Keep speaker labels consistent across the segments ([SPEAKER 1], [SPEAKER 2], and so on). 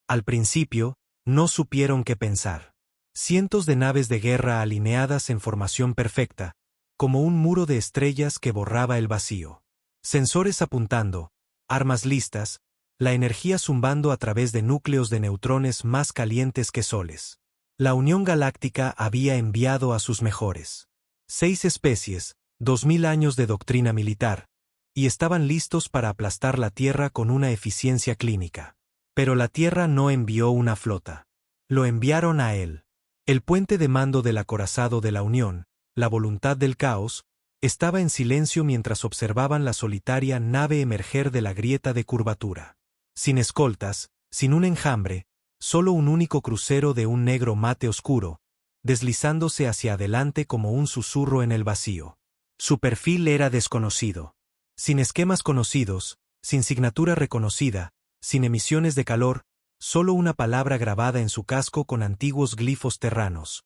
[SPEAKER 1] Al principio, no supieron qué pensar. Cientos de naves de guerra alineadas en formación perfecta, como un muro de estrellas que borraba el vacío. Sensores apuntando, armas listas, la energía zumbando a través de núcleos de neutrones más calientes que soles. La Unión Galáctica había enviado a sus mejores. 6 especies, 2000 años de doctrina militar, y estaban listos para aplastar la Tierra con una eficiencia clínica. Pero la Tierra no envió una flota. Lo enviaron a él. El puente de mando del acorazado de la Unión, la voluntad del caos, estaba en silencio mientras observaban la solitaria nave emerger de la grieta de curvatura. Sin escoltas, sin un enjambre, solo un único crucero de un negro mate oscuro, deslizándose hacia adelante como un susurro en el vacío. Su perfil era desconocido. Sin esquemas conocidos, sin signatura reconocida, sin emisiones de calor, solo una palabra grabada en su casco con antiguos glifos terranos.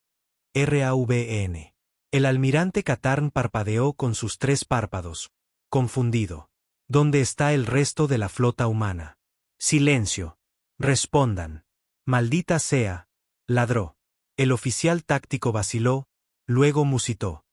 [SPEAKER 1] RAVEN. El almirante Katarn parpadeó con sus 3 párpados, confundido. ¿Dónde está el resto de la flota humana? Silencio. Respondan. Maldita sea. Ladró. El oficial táctico vaciló, luego musitó.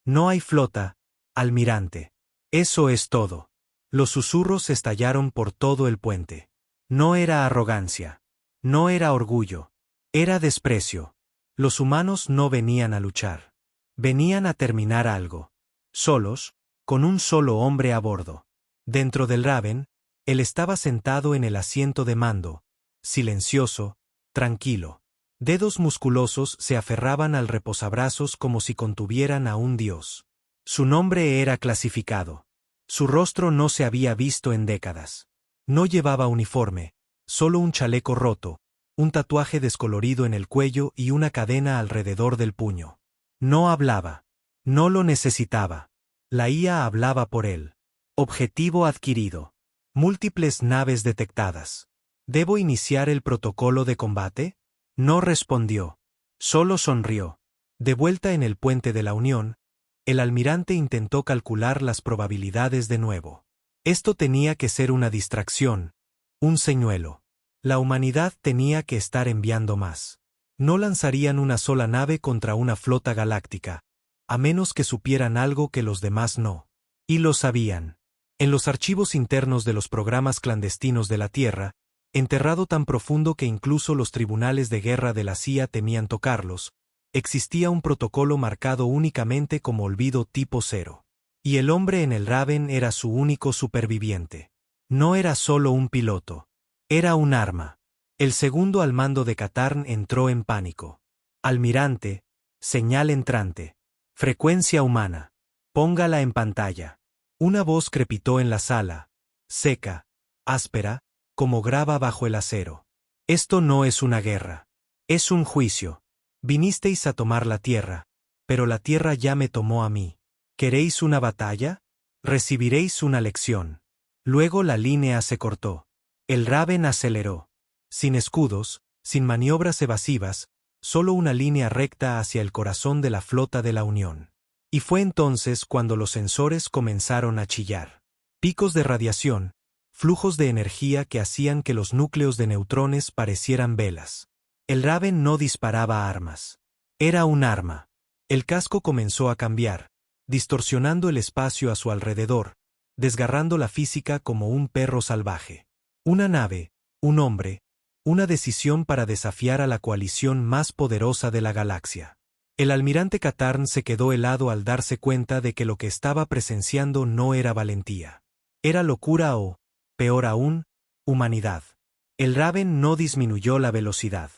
[SPEAKER 1] No hay flota, almirante. Eso es todo. Los susurros estallaron por todo el puente. No era arrogancia. No era orgullo. Era desprecio. Los humanos no venían a luchar. Venían a terminar algo. Solos, con un solo hombre a bordo. Dentro del Raven, él estaba sentado en el asiento de mando, silencioso, tranquilo. Dedos musculosos se aferraban al reposabrazos como si contuvieran a un dios. Su nombre era clasificado. Su rostro no se había visto en décadas. No llevaba uniforme, solo un chaleco roto, un tatuaje descolorido en el cuello y una cadena alrededor del puño. No hablaba. No lo necesitaba. La IA hablaba por él. Objetivo adquirido. Múltiples naves detectadas. ¿Debo iniciar el protocolo de combate? No respondió. Solo sonrió. De vuelta en el puente de la Unión, el almirante intentó calcular las probabilidades de nuevo. Esto tenía que ser una distracción, un señuelo. La humanidad tenía que estar enviando más. No lanzarían una sola nave contra una flota galáctica, a menos que supieran algo que los demás no. Y lo sabían. En los archivos internos de los programas clandestinos de la Tierra, enterrado tan profundo que incluso los tribunales de guerra de la CIA temían tocarlos, existía un protocolo marcado únicamente como olvido tipo 0. Y el hombre en el Raven era su único superviviente. No era solo un piloto. Era un arma. El segundo al mando de Katarn entró en pánico. Almirante, señal entrante. Frecuencia humana. Póngala en pantalla. Una voz crepitó en la sala, seca, áspera, como grava bajo el acero. Esto no es una guerra. Es un juicio. Vinisteis a tomar la tierra, pero la tierra ya me tomó a mí. ¿Queréis una batalla? Recibiréis una lección. Luego la línea se cortó. El Raven aceleró. Sin escudos, sin maniobras evasivas, solo una línea recta hacia el corazón de la flota de la Unión. Y fue entonces cuando los sensores comenzaron a chillar. Picos de radiación, flujos de energía que hacían que los núcleos de neutrones parecieran velas. El Raven no disparaba armas. Era un arma. El casco comenzó a cambiar, distorsionando el espacio a su alrededor, desgarrando la física como un perro salvaje. Una nave, un hombre, una decisión para desafiar a la coalición más poderosa de la galaxia. El almirante Katarn se quedó helado al darse cuenta de que lo que estaba presenciando no era valentía. Era locura o, peor aún, humanidad. El Raven no disminuyó la velocidad.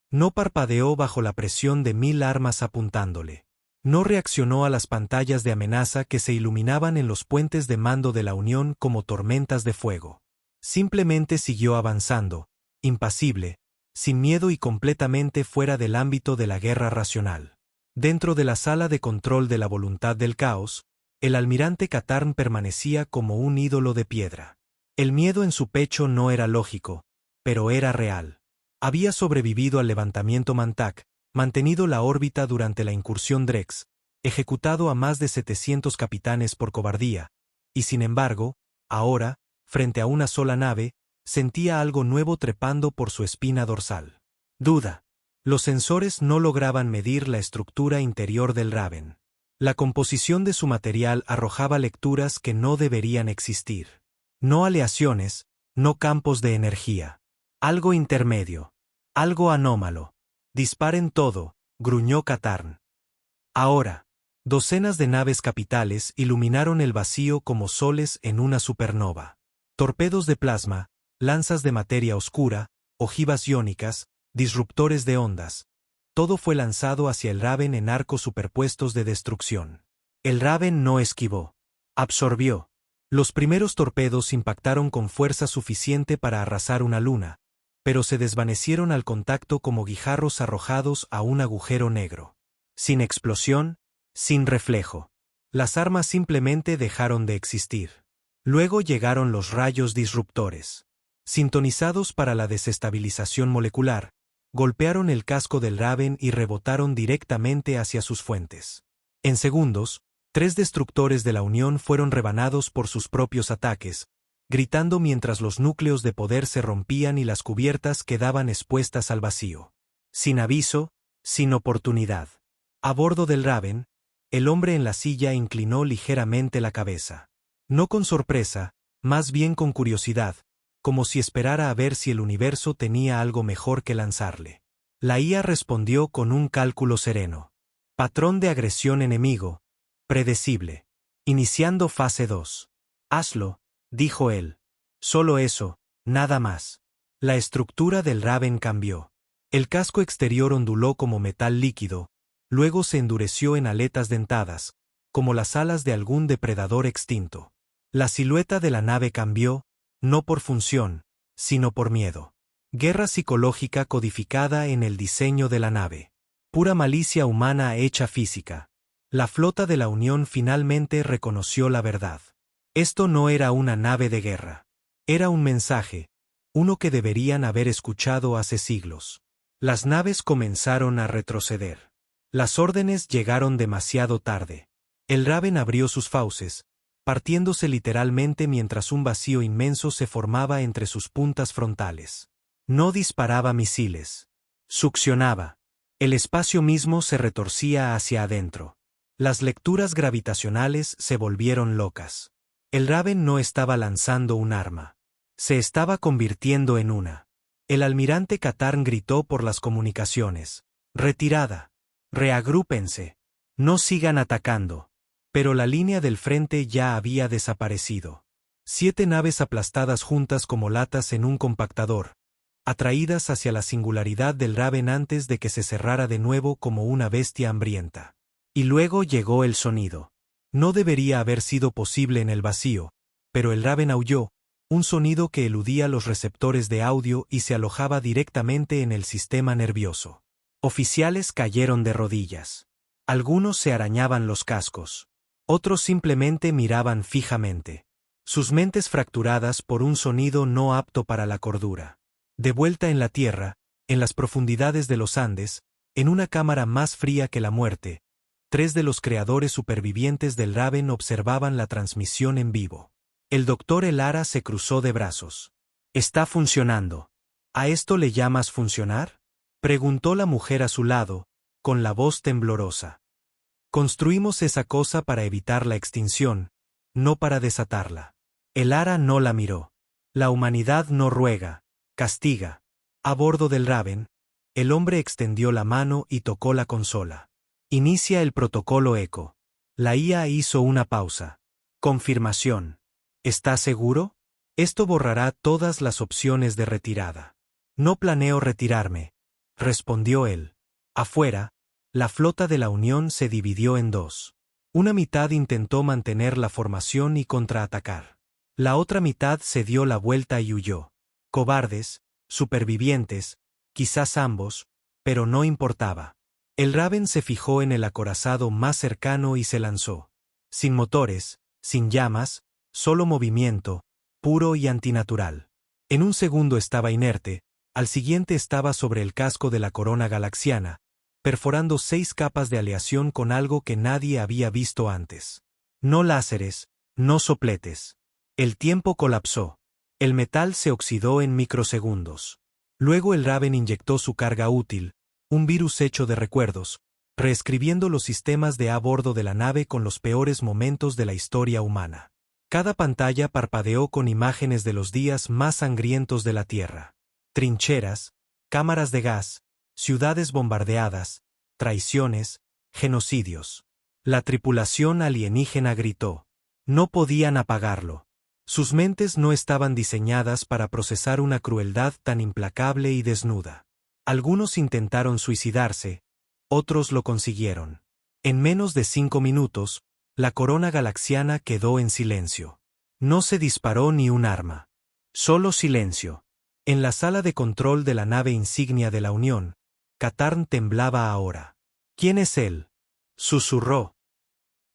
[SPEAKER 1] No parpadeó bajo la presión de 1000 armas apuntándole. No reaccionó a las pantallas de amenaza que se iluminaban en los puentes de mando de la Unión como tormentas de fuego. Simplemente siguió avanzando, impasible, sin miedo y completamente fuera del ámbito de la guerra racional. Dentro de la sala de control de la voluntad del caos, el almirante Katarn permanecía como un ídolo de piedra. El miedo en su pecho no era lógico, pero era real. Había sobrevivido al levantamiento Mantak, mantenido la órbita durante la incursión Drex, ejecutado a más de 700 capitanes por cobardía, y sin embargo, ahora, frente a una sola nave, sentía algo nuevo trepando por su espina dorsal. Duda. Los sensores no lograban medir la estructura interior del Raven. La composición de su material arrojaba lecturas que no deberían existir. No aleaciones, no campos de energía. Algo intermedio. Algo anómalo. Disparen todo, gruñó Katarn. Ahora. Docenas de naves capitales iluminaron el vacío como soles en una supernova. Torpedos de plasma, lanzas de materia oscura, ojivas iónicas, disruptores de ondas. Todo fue lanzado hacia el Raven en arcos superpuestos de destrucción. El Raven no esquivó. Absorbió. Los primeros torpedos impactaron con fuerza suficiente para arrasar una luna, pero se desvanecieron al contacto como guijarros arrojados a un agujero negro. Sin explosión, sin reflejo. Las armas simplemente dejaron de existir. Luego llegaron los rayos disruptores. Sintonizados para la desestabilización molecular, golpearon el casco del Raven y rebotaron directamente hacia sus fuentes. En segundos, 3 destructores de la Unión fueron rebanados por sus propios ataques, gritando mientras los núcleos de poder se rompían y las cubiertas quedaban expuestas al vacío. Sin aviso, sin oportunidad. A bordo del Raven, el hombre en la silla inclinó ligeramente la cabeza. No con sorpresa, más bien con curiosidad, como si esperara a ver si el universo tenía algo mejor que lanzarle. La IA respondió con un cálculo sereno. Patrón de agresión enemigo. Predecible. Iniciando fase 2. Hazlo, dijo él. Solo eso, nada más. La estructura del Raven cambió. El casco exterior onduló como metal líquido, luego se endureció en aletas dentadas, como las alas de algún depredador extinto. La silueta de la nave cambió, no por función, sino por miedo. Guerra psicológica codificada en el diseño de la nave. Pura malicia humana hecha física. La flota de la Unión finalmente reconoció la verdad. Esto no era una nave de guerra. Era un mensaje, uno que deberían haber escuchado hace siglos. Las naves comenzaron a retroceder. Las órdenes llegaron demasiado tarde. El Raven abrió sus fauces, partiéndose literalmente mientras un vacío inmenso se formaba entre sus puntas frontales. No disparaba misiles. Succionaba. El espacio mismo se retorcía hacia adentro. Las lecturas gravitacionales se volvieron locas. El Raven no estaba lanzando un arma. Se estaba convirtiendo en una. El almirante Katarn gritó por las comunicaciones. Retirada. Reagrúpense. No sigan atacando. Pero la línea del frente ya había desaparecido. 7 naves aplastadas juntas como latas en un compactador, atraídas hacia la singularidad del Raven antes de que se cerrara de nuevo como una bestia hambrienta. Y luego llegó el sonido. No debería haber sido posible en el vacío, pero el Raven aulló, un sonido que eludía los receptores de audio y se alojaba directamente en el sistema nervioso. Oficiales cayeron de rodillas. Algunos se arañaban los cascos. Otros simplemente miraban fijamente. Sus mentes fracturadas por un sonido no apto para la cordura. De vuelta en la Tierra, en las profundidades de los Andes, en una cámara más fría que la muerte, 3 de los creadores supervivientes del Raven observaban la transmisión en vivo. El doctor Elara se cruzó de brazos. «Está funcionando. ¿A esto le llamas funcionar?», preguntó la mujer a su lado, con la voz temblorosa. «Construimos esa cosa para evitar la extinción, no para desatarla». Elara no la miró. La humanidad no ruega, castiga. A bordo del Raven, el hombre extendió la mano y tocó la consola. Inicia el protocolo ECO. La IA hizo una pausa. Confirmación. ¿Está seguro? Esto borrará todas las opciones de retirada. No planeo retirarme, respondió él. Afuera, la flota de la Unión se dividió en 2. Una mitad intentó mantener la formación y contraatacar. La otra mitad se dio la vuelta y huyó. Cobardes, supervivientes, quizás ambos, pero no importaba. El Raven se fijó en el acorazado más cercano y se lanzó. Sin motores, sin llamas, solo movimiento, puro y antinatural. En un segundo estaba inerte, al siguiente estaba sobre el casco de la corona galaxiana, perforando 6 capas de aleación con algo que nadie había visto antes. No láseres, no sopletes. El tiempo colapsó. El metal se oxidó en microsegundos. Luego el Raven inyectó su carga útil, un virus hecho de recuerdos, reescribiendo los sistemas de a bordo de la nave con los peores momentos de la historia humana. Cada pantalla parpadeó con imágenes de los días más sangrientos de la Tierra. Trincheras, cámaras de gas, ciudades bombardeadas, traiciones, genocidios. La tripulación alienígena gritó. No podían apagarlo. Sus mentes no estaban diseñadas para procesar una crueldad tan implacable y desnuda. Algunos intentaron suicidarse, otros lo consiguieron. En menos de 5 minutos, la corona galaxiana quedó en silencio. No se disparó ni un arma. Solo silencio. En la sala de control de la nave insignia de la Unión, Katarn temblaba ahora. ¿Quién es él? Susurró.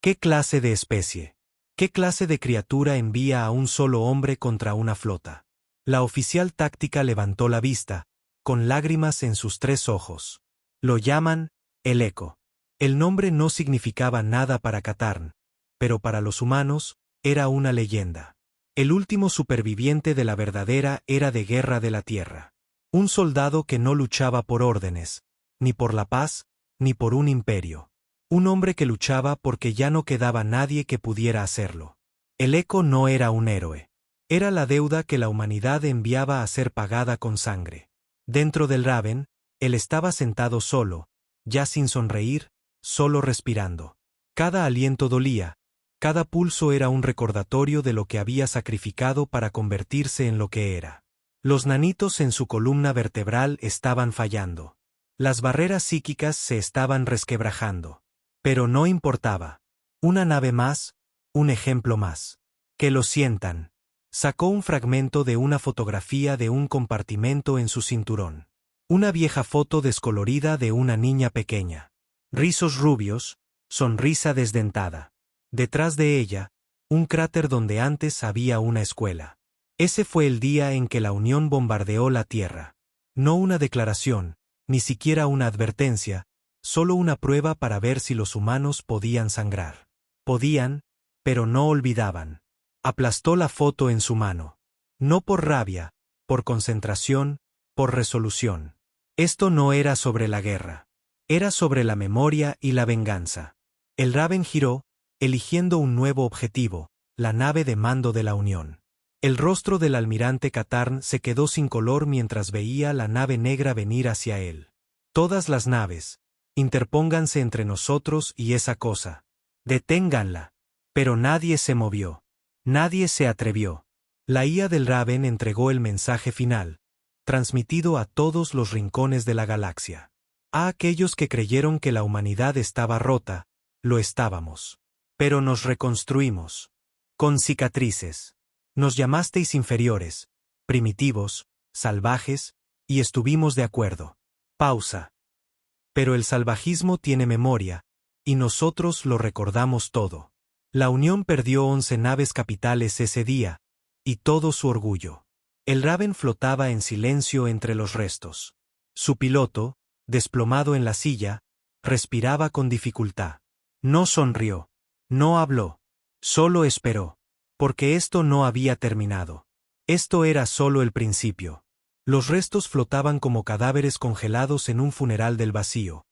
[SPEAKER 1] ¿Qué clase de especie? ¿Qué clase de criatura envía a un solo hombre contra una flota? La oficial táctica levantó la vista, con lágrimas en sus 3 ojos. Lo llaman el Eco. El nombre no significaba nada para Katarn, pero para los humanos, era una leyenda. El último superviviente de la verdadera era de guerra de la Tierra. Un soldado que no luchaba por órdenes, ni por la paz, ni por un imperio. Un hombre que luchaba porque ya no quedaba nadie que pudiera hacerlo. El Eco no era un héroe. Era la deuda que la humanidad enviaba a ser pagada con sangre. Dentro del Raven, él estaba sentado solo, ya sin sonreír, solo respirando. Cada aliento dolía, cada pulso era un recordatorio de lo que había sacrificado para convertirse en lo que era. Los nanitos en su columna vertebral estaban fallando. Las barreras psíquicas se estaban resquebrajando. Pero no importaba. Una nave más, un ejemplo más. Que lo sientan. Sacó un fragmento de una fotografía de un compartimento en su cinturón. Una vieja foto descolorida de una niña pequeña. Rizos rubios, sonrisa desdentada. Detrás de ella, un cráter donde antes había una escuela. Ese fue el día en que la Unión bombardeó la Tierra. No una declaración, ni siquiera una advertencia, solo una prueba para ver si los humanos podían sangrar. Podían, pero no olvidaban. Aplastó la foto en su mano. No por rabia, por concentración, por resolución. Esto no era sobre la guerra. Era sobre la memoria y la venganza. El Raven giró, eligiendo un nuevo objetivo, la nave de mando de la Unión. El rostro del almirante Katarn se quedó sin color mientras veía la nave negra venir hacia él. Todas las naves, interpónganse entre nosotros y esa cosa. Deténganla. Pero nadie se movió. Nadie se atrevió. La IA del Raven entregó el mensaje final, transmitido a todos los rincones de la galaxia. A aquellos que creyeron que la humanidad estaba rota, lo estábamos. Pero nos reconstruimos. Con cicatrices. Nos llamasteis inferiores, primitivos, salvajes, y estuvimos de acuerdo. Pausa. Pero el salvajismo tiene memoria, y nosotros lo recordamos todo. La Unión perdió 11 naves capitales ese día, y todo su orgullo. El Raven flotaba en silencio entre los restos. Su piloto, desplomado en la silla, respiraba con dificultad. No sonrió. No habló. Solo esperó. Porque esto no había terminado. Esto era solo el principio. Los restos flotaban como cadáveres congelados en un funeral del vacío.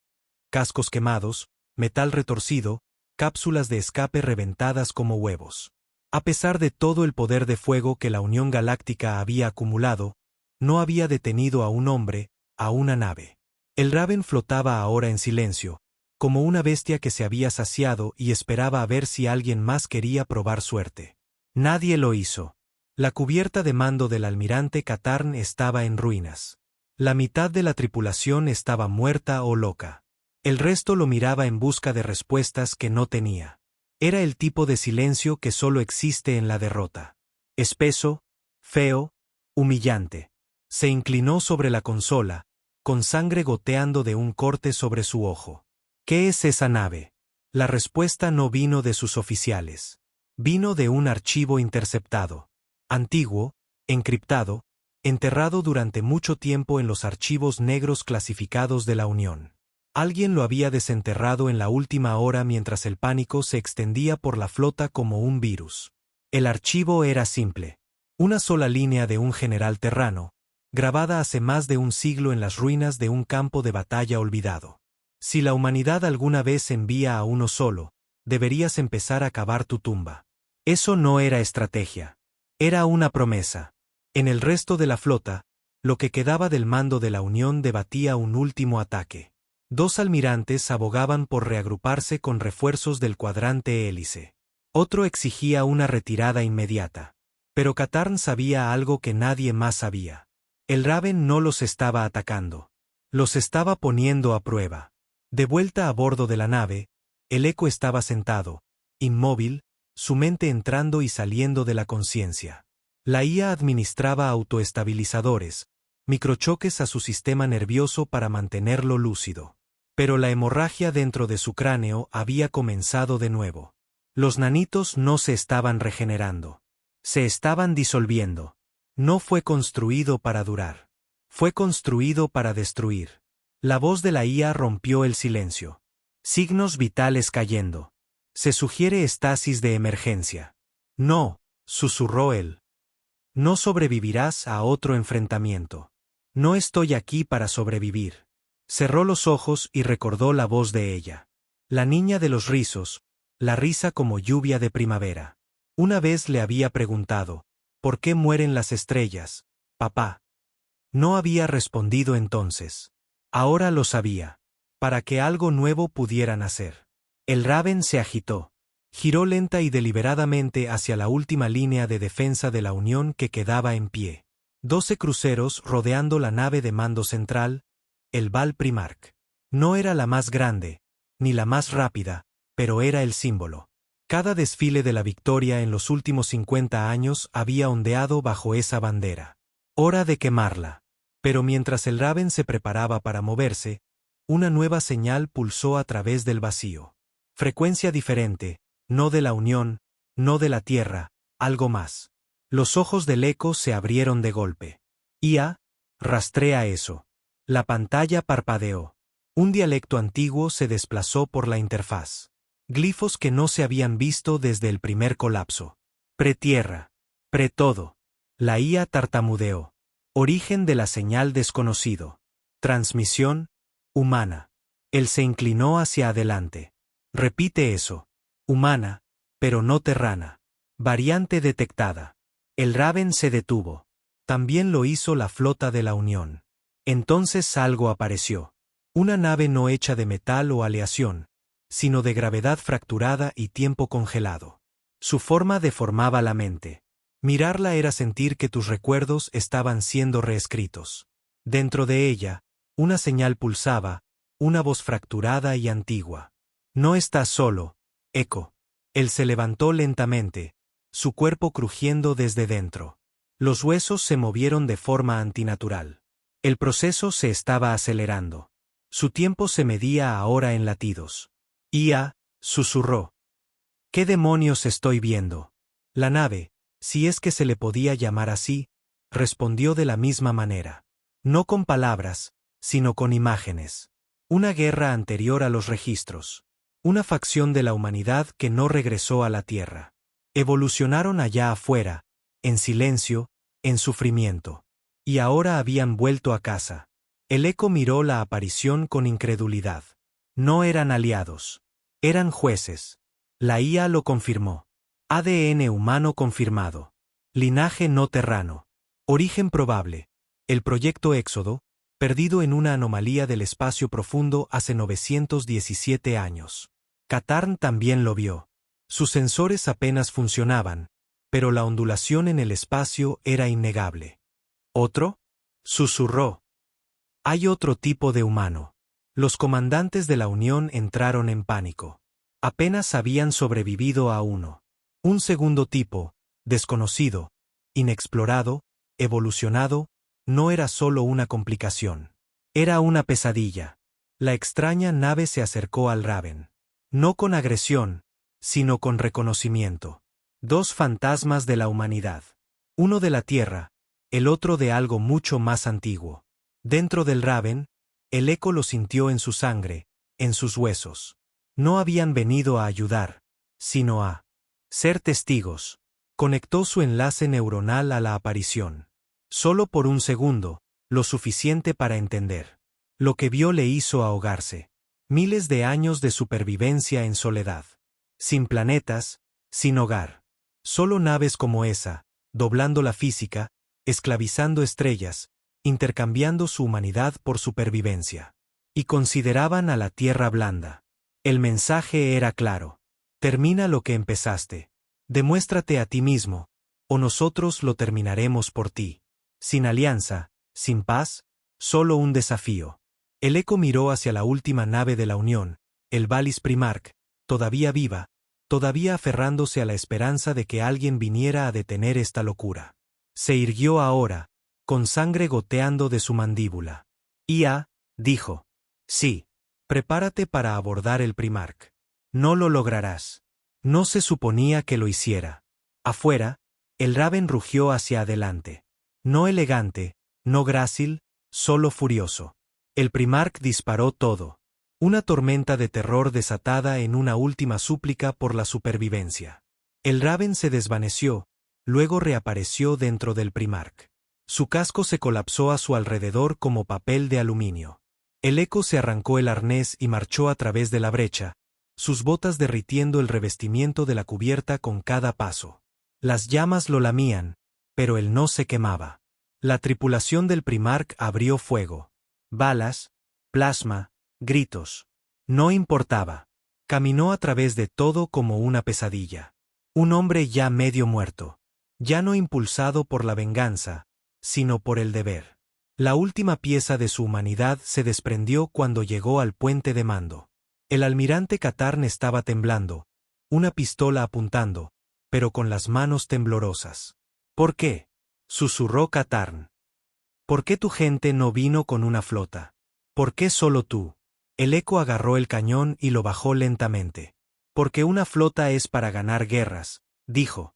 [SPEAKER 1] Cascos quemados, metal retorcido, cápsulas de escape reventadas como huevos. A pesar de todo el poder de fuego que la Unión Galáctica había acumulado, no había detenido a un hombre, a una nave. El Raven flotaba ahora en silencio, como una bestia que se había saciado y esperaba a ver si alguien más quería probar suerte. Nadie lo hizo. La cubierta de mando del almirante Katarn estaba en ruinas. La mitad de la tripulación estaba muerta o loca. El resto lo miraba en busca de respuestas que no tenía. Era el tipo de silencio que solo existe en la derrota. Espeso, feo, humillante. Se inclinó sobre la consola, con sangre goteando de un corte sobre su ojo. ¿Qué es esa nave? La respuesta no vino de sus oficiales. Vino de un archivo interceptado. Antiguo, encriptado, enterrado durante mucho tiempo en los archivos negros clasificados de la Unión. Alguien lo había desenterrado en la última hora mientras el pánico se extendía por la flota como un virus. El archivo era simple. Una sola línea de un general terrano, grabada hace más de un siglo en las ruinas de un campo de batalla olvidado. Si la humanidad alguna vez envía a uno solo, deberías empezar a cavar tu tumba. Eso no era estrategia. Era una promesa. En el resto de la flota, lo que quedaba del mando de la Unión debatía un último ataque. Dos almirantes abogaban por reagruparse con refuerzos del cuadrante hélice. Otro exigía una retirada inmediata. Pero Katarn sabía algo que nadie más sabía. El Raven no los estaba atacando. Los estaba poniendo a prueba. De vuelta a bordo de la nave, el Eco estaba sentado, inmóvil, su mente entrando y saliendo de la conciencia. La IA administraba autoestabilizadores, microchoques a su sistema nervioso para mantenerlo lúcido. Pero la hemorragia dentro de su cráneo había comenzado de nuevo. Los nanitos no se estaban regenerando. Se estaban disolviendo. No fue construido para durar. Fue construido para destruir. La voz de la IA rompió el silencio. Signos vitales cayendo. Se sugiere estasis de emergencia. No, susurró él. No sobrevivirás a otro enfrentamiento. No estoy aquí para sobrevivir. Cerró los ojos y recordó la voz de ella. La niña de los rizos, la risa como lluvia de primavera. Una vez le había preguntado, ¿por qué mueren las estrellas, papá? No había respondido entonces. Ahora lo sabía. Para que algo nuevo pudiera nacer. El Raven se agitó. Giró lenta y deliberadamente hacia la última línea de defensa de la Unión que quedaba en pie. 12 cruceros rodeando la nave de mando central, el Val Primark. No era la más grande, ni la más rápida, pero era el símbolo. Cada desfile de la victoria en los últimos 50 años había ondeado bajo esa bandera. Hora de quemarla. Pero mientras el Raven se preparaba para moverse, una nueva señal pulsó a través del vacío. Frecuencia diferente, no de la Unión, no de la Tierra, algo más. Los ojos del Eco se abrieron de golpe. IA, rastrea eso. La pantalla parpadeó. Un dialecto antiguo se desplazó por la interfaz. Glifos que no se habían visto desde el primer colapso. Pretierra. Pre-todo. La IA tartamudeó. Origen de la señal desconocido. Transmisión, humana. Él se inclinó hacia adelante. Repite eso. Humana, pero no terrana. Variante detectada. El Raven se detuvo. También lo hizo la flota de la Unión. Entonces algo apareció. Una nave no hecha de metal o aleación, sino de gravedad fracturada y tiempo congelado. Su forma deformaba la mente. Mirarla era sentir que tus recuerdos estaban siendo reescritos. Dentro de ella, una señal pulsaba, una voz fracturada y antigua. No estás solo, Eco. Él se levantó lentamente, su cuerpo crujiendo desde dentro. Los huesos se movieron de forma antinatural. El proceso se estaba acelerando. Su tiempo se medía ahora en latidos. IA, susurró. ¿Qué demonios estoy viendo? La nave, si es que se le podía llamar así, respondió de la misma manera. No con palabras, sino con imágenes. Una guerra anterior a los registros. Una facción de la humanidad que no regresó a la Tierra. Evolucionaron allá afuera, en silencio, en sufrimiento. Y ahora habían vuelto a casa. El Eco miró la aparición con incredulidad. No eran aliados. Eran jueces. La IA lo confirmó. ADN humano confirmado. Linaje no terrano. Origen probable. El proyecto Éxodo, perdido en una anomalía del espacio profundo hace 917 años. Katarn también lo vio. Sus sensores apenas funcionaban, pero la ondulación en el espacio era innegable. ¿Otro? Susurró. Hay otro tipo de humano. Los comandantes de la Unión entraron en pánico. Apenas habían sobrevivido a uno. Un segundo tipo, desconocido, inexplorado, evolucionado, no era solo una complicación. Era una pesadilla. La extraña nave se acercó al Raven. No con agresión, sino con reconocimiento. Dos fantasmas de la humanidad. Uno de la Tierra, el otro de algo mucho más antiguo. Dentro del Raven, el Eco lo sintió en su sangre, en sus huesos. No habían venido a ayudar, sino a ser testigos. Conectó su enlace neuronal a la aparición. Solo por un segundo, lo suficiente para entender. Lo que vio le hizo ahogarse. Miles de años de supervivencia en soledad. Sin planetas, sin hogar. Solo naves como esa, doblando la física, esclavizando estrellas, intercambiando su humanidad por supervivencia. Y consideraban a la Tierra blanda. El mensaje era claro. Termina lo que empezaste. Demuéstrate a ti mismo, o nosotros lo terminaremos por ti. Sin alianza, sin paz, solo un desafío. El Eco miró hacia la última nave de la Unión, el Valis Primarch, todavía viva, todavía aferrándose a la esperanza de que alguien viniera a detener esta locura. Se irguió ahora, con sangre goteando de su mandíbula. «Ia», dijo. «Sí. Prepárate para abordar el Primarch. No lo lograrás». No se suponía que lo hiciera. Afuera, el Raven rugió hacia adelante. No elegante, no grácil, solo furioso. El Primarch disparó todo. Una tormenta de terror desatada en una última súplica por la supervivencia. El Raven se desvaneció, luego reapareció dentro del Primarch. Su casco se colapsó a su alrededor como papel de aluminio. El Eco se arrancó el arnés y marchó a través de la brecha, sus botas derritiendo el revestimiento de la cubierta con cada paso. Las llamas lo lamían, pero él no se quemaba. La tripulación del Primarch abrió fuego. Balas, plasma, gritos. No importaba. Caminó a través de todo como una pesadilla. Un hombre ya medio muerto. Ya no impulsado por la venganza, sino por el deber. La última pieza de su humanidad se desprendió cuando llegó al puente de mando. El almirante Katarn estaba temblando, una pistola apuntando, pero con las manos temblorosas. «¿Por qué?», susurró Katarn. «¿Por qué tu gente no vino con una flota? ¿Por qué solo tú?». El Eco agarró el cañón y lo bajó lentamente. «Porque una flota es para ganar guerras», dijo.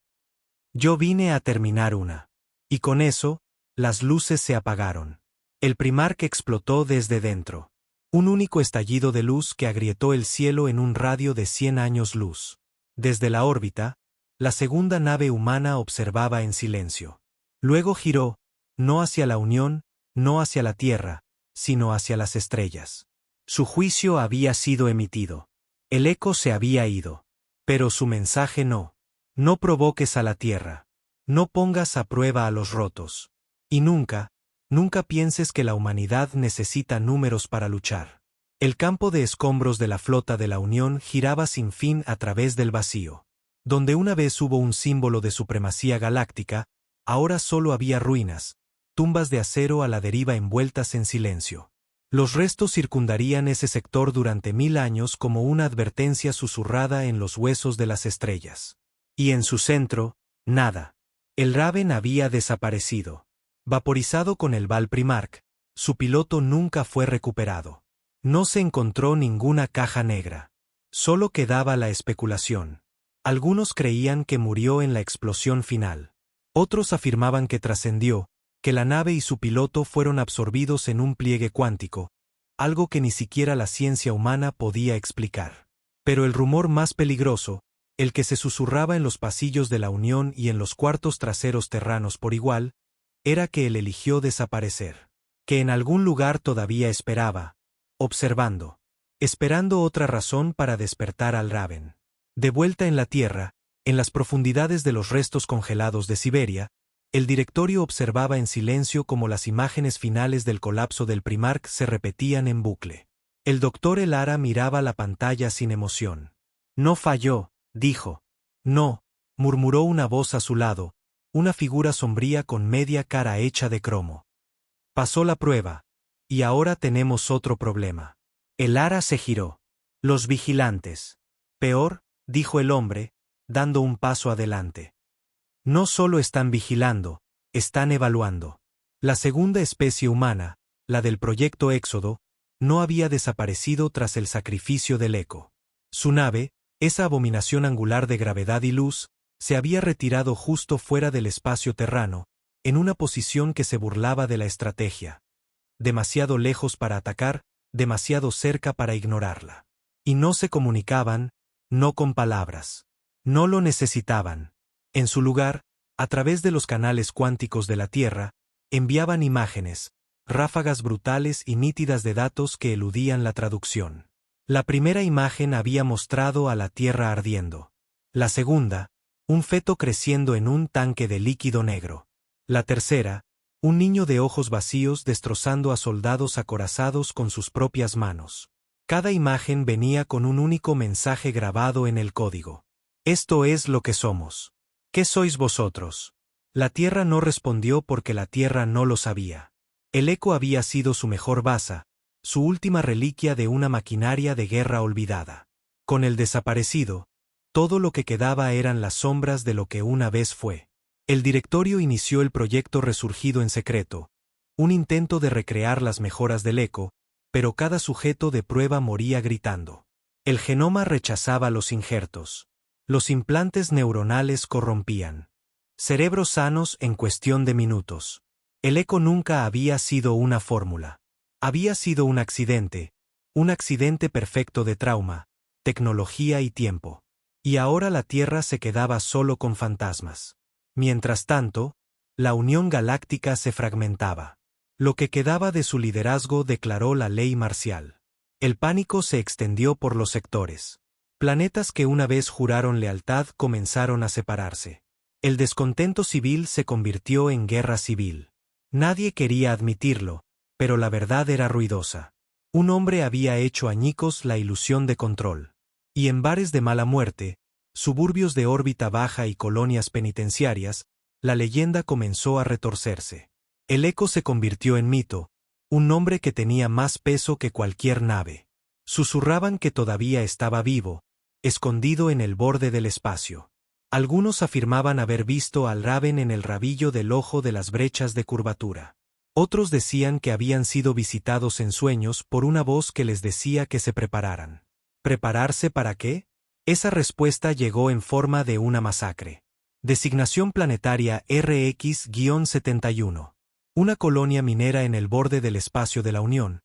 [SPEAKER 1] «Yo vine a terminar una». Y con eso, las luces se apagaron. El Primarch explotó desde dentro. Un único estallido de luz que agrietó el cielo en un radio de 100 años luz. Desde la órbita, la segunda nave humana observaba en silencio. Luego giró, no hacia la Unión, no hacia la Tierra, sino hacia las estrellas. Su juicio había sido emitido. El Eco se había ido. Pero su mensaje no. No provoques a la Tierra. No pongas a prueba a los rotos. Y nunca, nunca pienses que la humanidad necesita números para luchar. El campo de escombros de la flota de la Unión giraba sin fin a través del vacío. Donde una vez hubo un símbolo de supremacía galáctica, ahora solo había ruinas, tumbas de acero a la deriva envueltas en silencio. Los restos circundarían ese sector durante 1000 años como una advertencia susurrada en los huesos de las estrellas. Y en su centro, nada. El Raven había desaparecido. Vaporizado con el Val Primarch, su piloto nunca fue recuperado. No se encontró ninguna caja negra. Solo quedaba la especulación. Algunos creían que murió en la explosión final. Otros afirmaban que trascendió, que la nave y su piloto fueron absorbidos en un pliegue cuántico, algo que ni siquiera la ciencia humana podía explicar. Pero el rumor más peligroso, el que se susurraba en los pasillos de la Unión y en los cuartos traseros terranos por igual, era que él eligió desaparecer. Que en algún lugar todavía esperaba, observando, esperando otra razón para despertar al Raven. De vuelta en la Tierra, en las profundidades de los restos congelados de Siberia, el directorio observaba en silencio cómo las imágenes finales del colapso del Primarch se repetían en bucle. El doctor Elara miraba la pantalla sin emoción. «No falló», dijo. «No», murmuró una voz a su lado, una figura sombría con media cara hecha de cromo. «Pasó la prueba. Y ahora tenemos otro problema». Elara se giró. «Los vigilantes». «Peor», dijo el hombre, dando un paso adelante. «No solo están vigilando, están evaluando». La segunda especie humana, la del Proyecto Éxodo, no había desaparecido tras el sacrificio del Eco. Su nave, esa abominación angular de gravedad y luz, se había retirado justo fuera del espacio terrano, en una posición que se burlaba de la estrategia. Demasiado lejos para atacar, demasiado cerca para ignorarla. Y no se comunicaban, no con palabras. No lo necesitaban. En su lugar, a través de los canales cuánticos de la Tierra, enviaban imágenes, ráfagas brutales y nítidas de datos que eludían la traducción. La primera imagen había mostrado a la Tierra ardiendo. La segunda, un feto creciendo en un tanque de líquido negro. La tercera, un niño de ojos vacíos destrozando a soldados acorazados con sus propias manos. Cada imagen venía con un único mensaje grabado en el código. Esto es lo que somos. ¿Qué sois vosotros? La Tierra no respondió porque la Tierra no lo sabía. El eco había sido su mejor baza, su última reliquia de una maquinaria de guerra olvidada. Con el desaparecido, todo lo que quedaba eran las sombras de lo que una vez fue. El directorio inició el proyecto resurgido en secreto, un intento de recrear las mejoras del eco, pero cada sujeto de prueba moría gritando. El genoma rechazaba los injertos. Los implantes neuronales corrompían. Cerebros sanos en cuestión de minutos. El eco nunca había sido una fórmula. Había sido un accidente perfecto de trauma, tecnología y tiempo. Y ahora la Tierra se quedaba solo con fantasmas. Mientras tanto, la Unión Galáctica se fragmentaba. Lo que quedaba de su liderazgo declaró la ley marcial. El pánico se extendió por los sectores. Planetas que una vez juraron lealtad comenzaron a separarse. El descontento civil se convirtió en guerra civil. Nadie quería admitirlo, pero la verdad era ruidosa. Un hombre había hecho añicos la ilusión de control. Y en bares de mala muerte, suburbios de órbita baja y colonias penitenciarias, la leyenda comenzó a retorcerse. El eco se convirtió en mito, un nombre que tenía más peso que cualquier nave. Susurraban que todavía estaba vivo, escondido en el borde del espacio. Algunos afirmaban haber visto al Raven en el rabillo del ojo de las brechas de curvatura. Otros decían que habían sido visitados en sueños por una voz que les decía que se prepararan. ¿Prepararse para qué? Esa respuesta llegó en forma de una masacre. Designación planetaria RX-71. Una colonia minera en el borde del espacio de la Unión.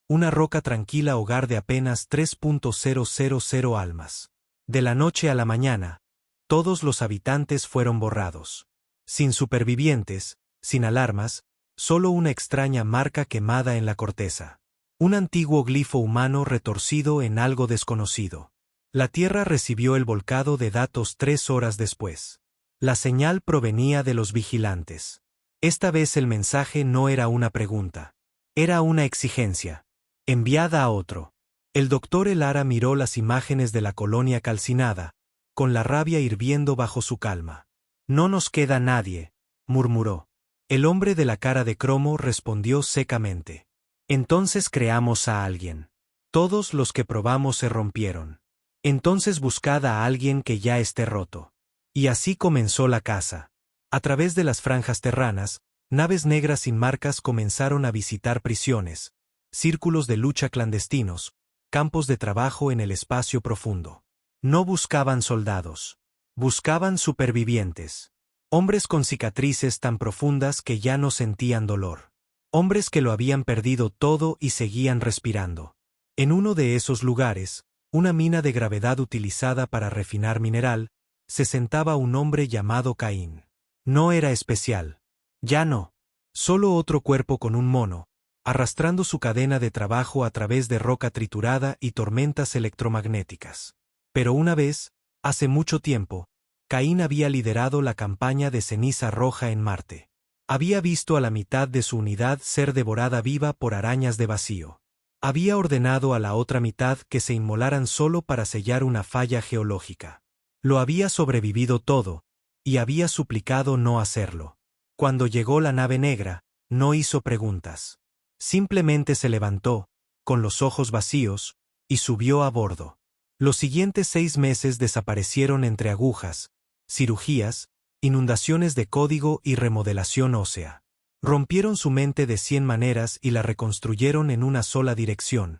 [SPEAKER 1] Una roca tranquila hogar de apenas 3.000 almas. De la noche a la mañana, todos los habitantes fueron borrados. Sin supervivientes, sin alarmas, solo una extraña marca quemada en la corteza. Un antiguo glifo humano retorcido en algo desconocido. La Tierra recibió el volcado de datos 3 horas después. La señal provenía de los vigilantes. Esta vez el mensaje no era una pregunta. Era una exigencia. Enviada a otro. El doctor Elara miró las imágenes de la colonia calcinada, con la rabia hirviendo bajo su calma. No nos queda nadie, murmuró. El hombre de la cara de cromo respondió secamente. Entonces creamos a alguien. Todos los que probamos se rompieron. Entonces buscad a alguien que ya esté roto. Y así comenzó la caza. A través de las franjas terranas, naves negras sin marcas comenzaron a visitar prisiones, círculos de lucha clandestinos, campos de trabajo en el espacio profundo. No buscaban soldados. Buscaban supervivientes. Hombres con cicatrices tan profundas que ya no sentían dolor. Hombres que lo habían perdido todo y seguían respirando. En uno de esos lugares, una mina de gravedad utilizada para refinar mineral, se sentaba un hombre llamado Caín. No era especial. Ya no. Solo otro cuerpo con un mono, arrastrando su cadena de trabajo a través de roca triturada y tormentas electromagnéticas. Pero una vez, hace mucho tiempo, Caín había liderado la campaña de ceniza roja en Marte. Había visto a la mitad de su unidad ser devorada viva por arañas de vacío. Había ordenado a la otra mitad que se inmolaran solo para sellar una falla geológica. Lo había sobrevivido todo, y había suplicado no hacerlo. Cuando llegó la nave negra, no hizo preguntas. Simplemente se levantó, con los ojos vacíos, y subió a bordo. Los siguientes 6 meses desaparecieron entre agujas, cirugías, inundaciones de código y remodelación ósea. Rompieron su mente de 100 maneras y la reconstruyeron en una sola dirección: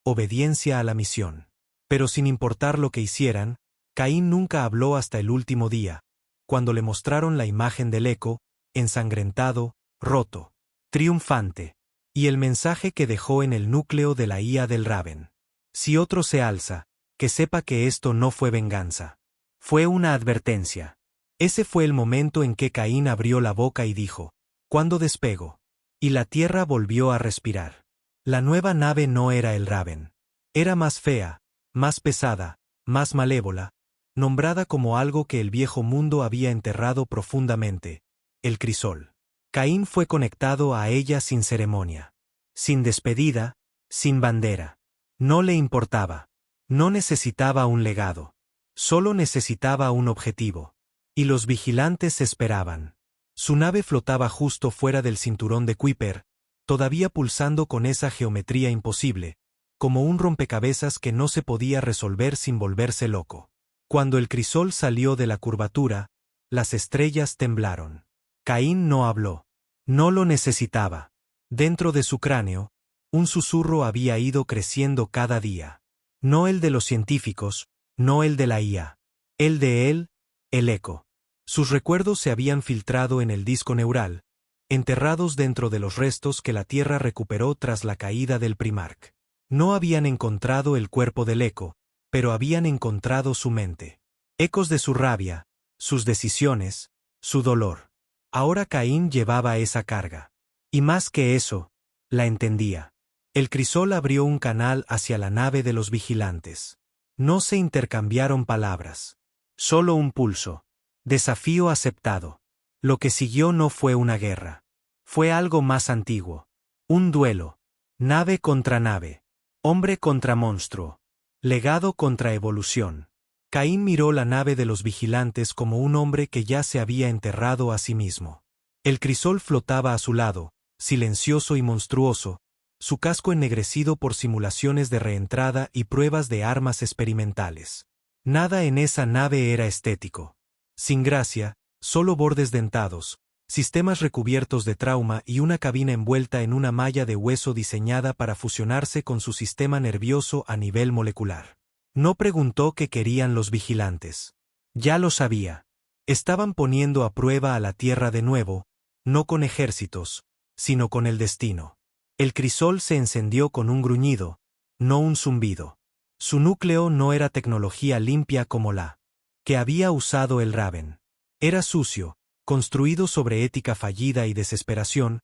[SPEAKER 1] obediencia a la misión. Pero sin importar lo que hicieran, Caín nunca habló hasta el último día, cuando le mostraron la imagen del eco, ensangrentado, roto, triunfante, y el mensaje que dejó en el núcleo de la IA del Raven. Si otro se alza, que sepa que esto no fue venganza. Fue una advertencia. Ese fue el momento en que Caín abrió la boca y dijo: ¿Cuándo despego? Y la tierra volvió a respirar. La nueva nave no era el Raven. Era más fea, más pesada, más malévola, nombrada como algo que el viejo mundo había enterrado profundamente: el crisol. Caín fue conectado a ella sin ceremonia, sin despedida, sin bandera. No le importaba. No necesitaba un legado. Solo necesitaba un objetivo. Y los vigilantes esperaban. Su nave flotaba justo fuera del cinturón de Kuiper, todavía pulsando con esa geometría imposible, como un rompecabezas que no se podía resolver sin volverse loco. Cuando el crisol salió de la curvatura, las estrellas temblaron. Caín no habló. No lo necesitaba. Dentro de su cráneo, un susurro había ido creciendo cada día. No el de los científicos, no el de la IA. El de él, el eco. Sus recuerdos se habían filtrado en el disco neural, enterrados dentro de los restos que la Tierra recuperó tras la caída del Primark. No habían encontrado el cuerpo del eco, pero habían encontrado su mente. Ecos de su rabia, sus decisiones, su dolor. Ahora Caín llevaba esa carga. Y más que eso, la entendía. El crisol abrió un canal hacia la nave de los vigilantes. No se intercambiaron palabras. Solo un pulso. Desafío aceptado. Lo que siguió no fue una guerra. Fue algo más antiguo. Un duelo. Nave contra nave. Hombre contra monstruo. Legado contra evolución. Caín miró la nave de los vigilantes como un hombre que ya se había enterrado a sí mismo. El crisol flotaba a su lado, silencioso y monstruoso, su casco ennegrecido por simulaciones de reentrada y pruebas de armas experimentales. Nada en esa nave era estético. Sin gracia, solo bordes dentados, sistemas recubiertos de trauma y una cabina envuelta en una malla de hueso diseñada para fusionarse con su sistema nervioso a nivel molecular. No preguntó qué querían los vigilantes. Ya lo sabía. Estaban poniendo a prueba a la Tierra de nuevo, no con ejércitos, sino con el destino. El crisol se encendió con un gruñido, no un zumbido. Su núcleo no era tecnología limpia como la que había usado el Raven. Era sucio, construido sobre ética fallida y desesperación,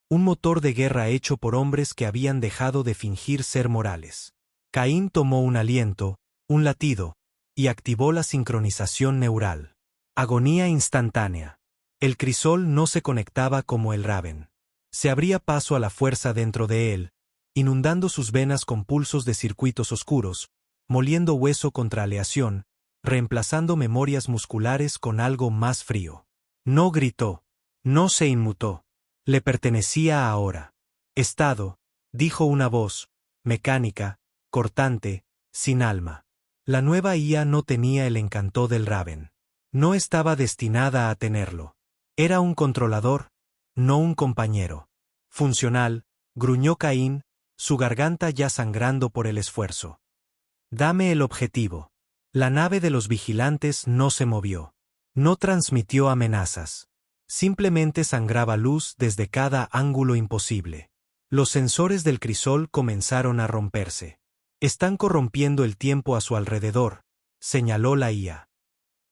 [SPEAKER 1] un motor de guerra hecho por hombres que habían dejado de fingir ser morales. Caín tomó un aliento, un latido, y activó la sincronización neural. Agonía instantánea. El crisol no se conectaba como el Raven. Se abría paso a la fuerza dentro de él, inundando sus venas con pulsos de circuitos oscuros, moliendo hueso contra aleación, reemplazando memorias musculares con algo más frío. No gritó. No se inmutó. Le pertenecía ahora. Estado, dijo una voz, mecánica, cortante, sin alma. La nueva IA no tenía el encanto del Raven. No estaba destinada a tenerlo. Era un controlador, no un compañero. Funcional, gruñó Caín, su garganta ya sangrando por el esfuerzo. Dame el objetivo. La nave de los vigilantes no se movió. No transmitió amenazas. Simplemente sangraba luz desde cada ángulo imposible. Los sensores del crisol comenzaron a romperse. Están corrompiendo el tiempo a su alrededor, señaló la IA.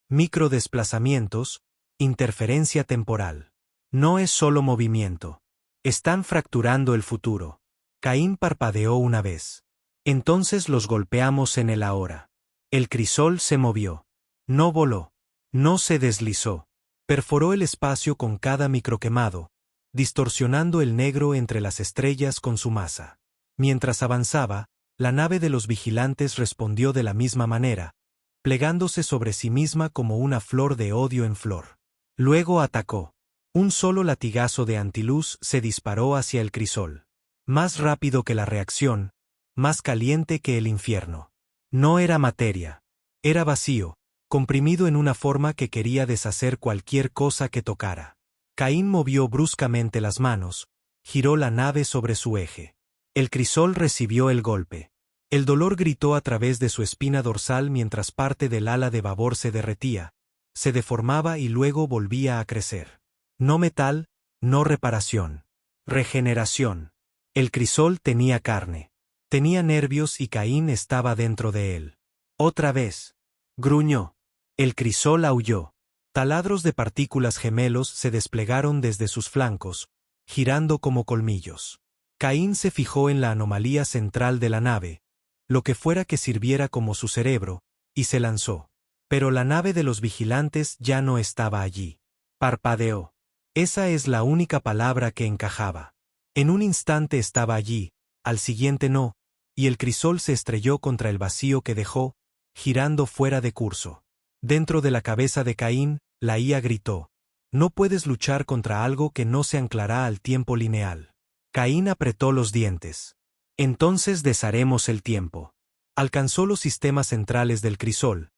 [SPEAKER 1] Microdesplazamientos, interferencia temporal. No es solo movimiento. Están fracturando el futuro. Caín parpadeó una vez. Entonces los golpeamos en el ahora. El crisol se movió. No voló. No se deslizó. Perforó el espacio con cada microquemado, distorsionando el negro entre las estrellas con su masa. Mientras avanzaba, la nave de los vigilantes respondió de la misma manera, plegándose sobre sí misma como una flor de odio en flor. Luego atacó. Un solo latigazo de antiluz se disparó hacia el crisol. Más rápido que la reacción, más caliente que el infierno. No era materia. Era vacío, comprimido en una forma que quería deshacer cualquier cosa que tocara. Caín movió bruscamente las manos, giró la nave sobre su eje. El crisol recibió el golpe. El dolor gritó a través de su espina dorsal mientras parte del ala de babor se derretía, se deformaba y luego volvía a crecer. No metal, no reparación. Regeneración. El crisol tenía carne. Tenía nervios y Caín estaba dentro de él. Otra vez. Gruñó. El crisol aulló. Taladros de partículas gemelos se desplegaron desde sus flancos, girando como colmillos. Caín se fijó en la anomalía central de la nave, lo que fuera que sirviera como su cerebro, y se lanzó. Pero la nave de los vigilantes ya no estaba allí. Parpadeó. Esa es la única palabra que encajaba. En un instante estaba allí, al siguiente no, y el crisol se estrelló contra el vacío que dejó, girando fuera de curso. Dentro de la cabeza de Caín, la IA gritó: «No puedes luchar contra algo que no se anclará al tiempo lineal». Caín apretó los dientes. «Entonces desharemos el tiempo». Alcanzó los sistemas centrales del crisol,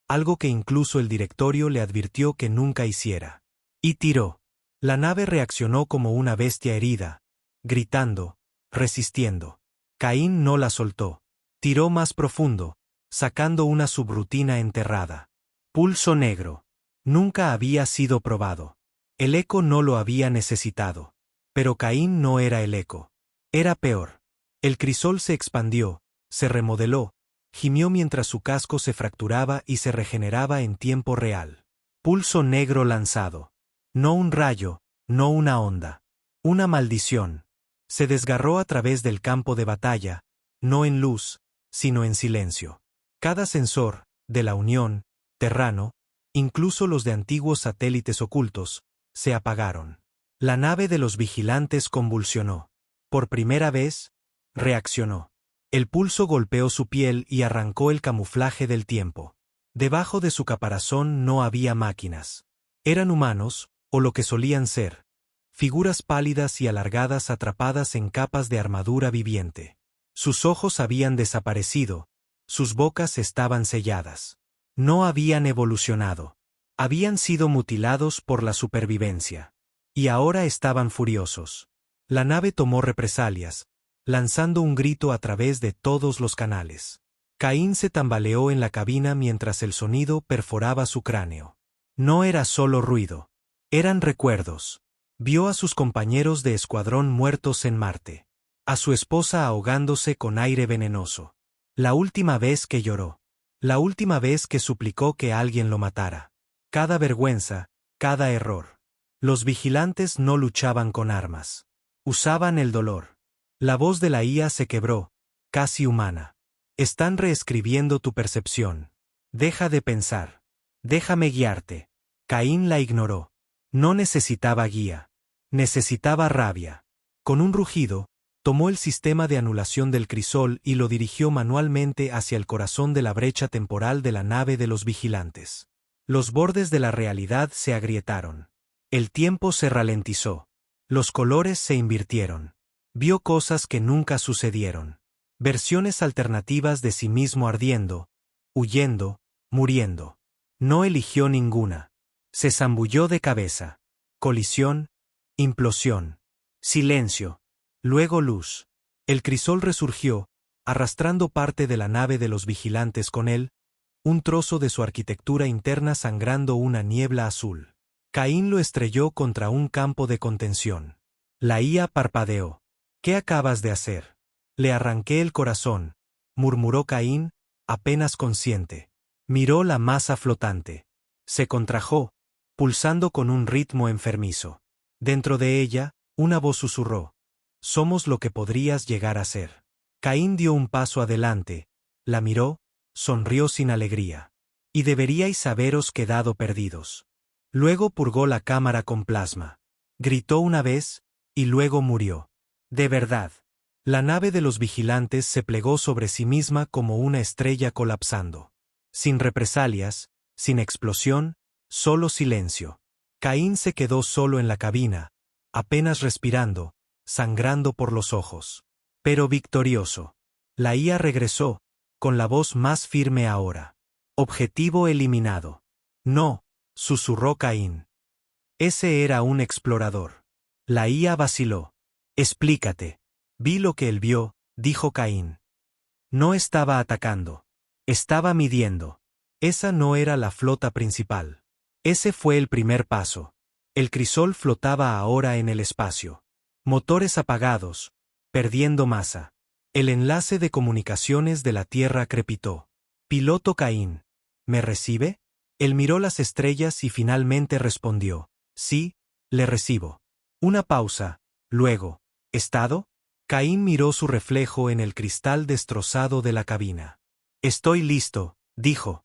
[SPEAKER 1] algo que incluso el directorio le advirtió que nunca hiciera. Y tiró. La nave reaccionó como una bestia herida, gritando, resistiendo. Caín no la soltó. Tiró más profundo, sacando una subrutina enterrada. Pulso negro. Nunca había sido probado. El eco no lo había necesitado. Pero Caín no era el eco. Era peor. El crisol se expandió, se remodeló, gimió mientras su casco se fracturaba y se regeneraba en tiempo real. Pulso negro lanzado. No un rayo, no una onda. Una maldición. Se desgarró a través del campo de batalla, no en luz, sino en silencio. Cada sensor, de la Unión, Terrano, incluso los de antiguos satélites ocultos, se apagaron. La nave de los vigilantes convulsionó. Por primera vez, reaccionó. El pulso golpeó su piel y arrancó el camuflaje del tiempo. Debajo de su caparazón no había máquinas. Eran humanos, o lo que solían ser, figuras pálidas y alargadas atrapadas en capas de armadura viviente. Sus ojos habían desaparecido, sus bocas estaban selladas. No habían evolucionado. Habían sido mutilados por la supervivencia. Y ahora estaban furiosos. La nave tomó represalias, lanzando un grito a través de todos los canales. Caín se tambaleó en la cabina mientras el sonido perforaba su cráneo. No era solo ruido. Eran recuerdos. Vio a sus compañeros de escuadrón muertos en Marte. A su esposa ahogándose con aire venenoso. La última vez que lloró. La última vez que suplicó que alguien lo matara. Cada vergüenza, cada error. Los vigilantes no luchaban con armas. Usaban el dolor. La voz de la IA se quebró, casi humana. Están reescribiendo tu percepción. Deja de pensar. Déjame guiarte. Caín la ignoró. No necesitaba guía. Necesitaba rabia. Con un rugido, tomó el sistema de anulación del crisol y lo dirigió manualmente hacia el corazón de la brecha temporal de la nave de los vigilantes. Los bordes de la realidad se agrietaron. El tiempo se ralentizó. Los colores se invirtieron. Vio cosas que nunca sucedieron. Versiones alternativas de sí mismo ardiendo, huyendo, muriendo. No eligió ninguna. Se zambulló de cabeza. Colisión, implosión, silencio, luego luz. El crisol resurgió, arrastrando parte de la nave de los vigilantes con él, un trozo de su arquitectura interna sangrando una niebla azul. Caín lo estrelló contra un campo de contención. La IA parpadeó. «¿Qué acabas de hacer?» «Le arranqué el corazón», murmuró Caín, apenas consciente. Miró la masa flotante. Se contrajo, pulsando con un ritmo enfermizo. Dentro de ella, una voz susurró: «Somos lo que podrías llegar a ser». Caín dio un paso adelante, la miró, sonrió sin alegría. «Y deberíais haberos quedado perdidos». Luego purgó la cámara con plasma. Gritó una vez, y luego murió. De verdad. La nave de los vigilantes se plegó sobre sí misma como una estrella colapsando. Sin represalias, sin explosión, solo silencio. Caín se quedó solo en la cabina, apenas respirando, sangrando por los ojos. Pero victorioso. La IA regresó, con la voz más firme ahora. «Objetivo eliminado». «No», susurró Caín. Ese era un explorador. La IA vaciló. «Explícate». «Vi lo que él vio», dijo Caín. «No estaba atacando. Estaba midiendo». Esa no era la flota principal. Ese fue el primer paso. El crisol flotaba ahora en el espacio. Motores apagados, perdiendo masa. El enlace de comunicaciones de la Tierra crepitó. «Piloto Caín, ¿me recibe?» Él miró las estrellas y finalmente respondió, sí, le recibo. Una pausa, luego, ¿estado? Caín miró su reflejo en el cristal destrozado de la cabina. Estoy listo, dijo.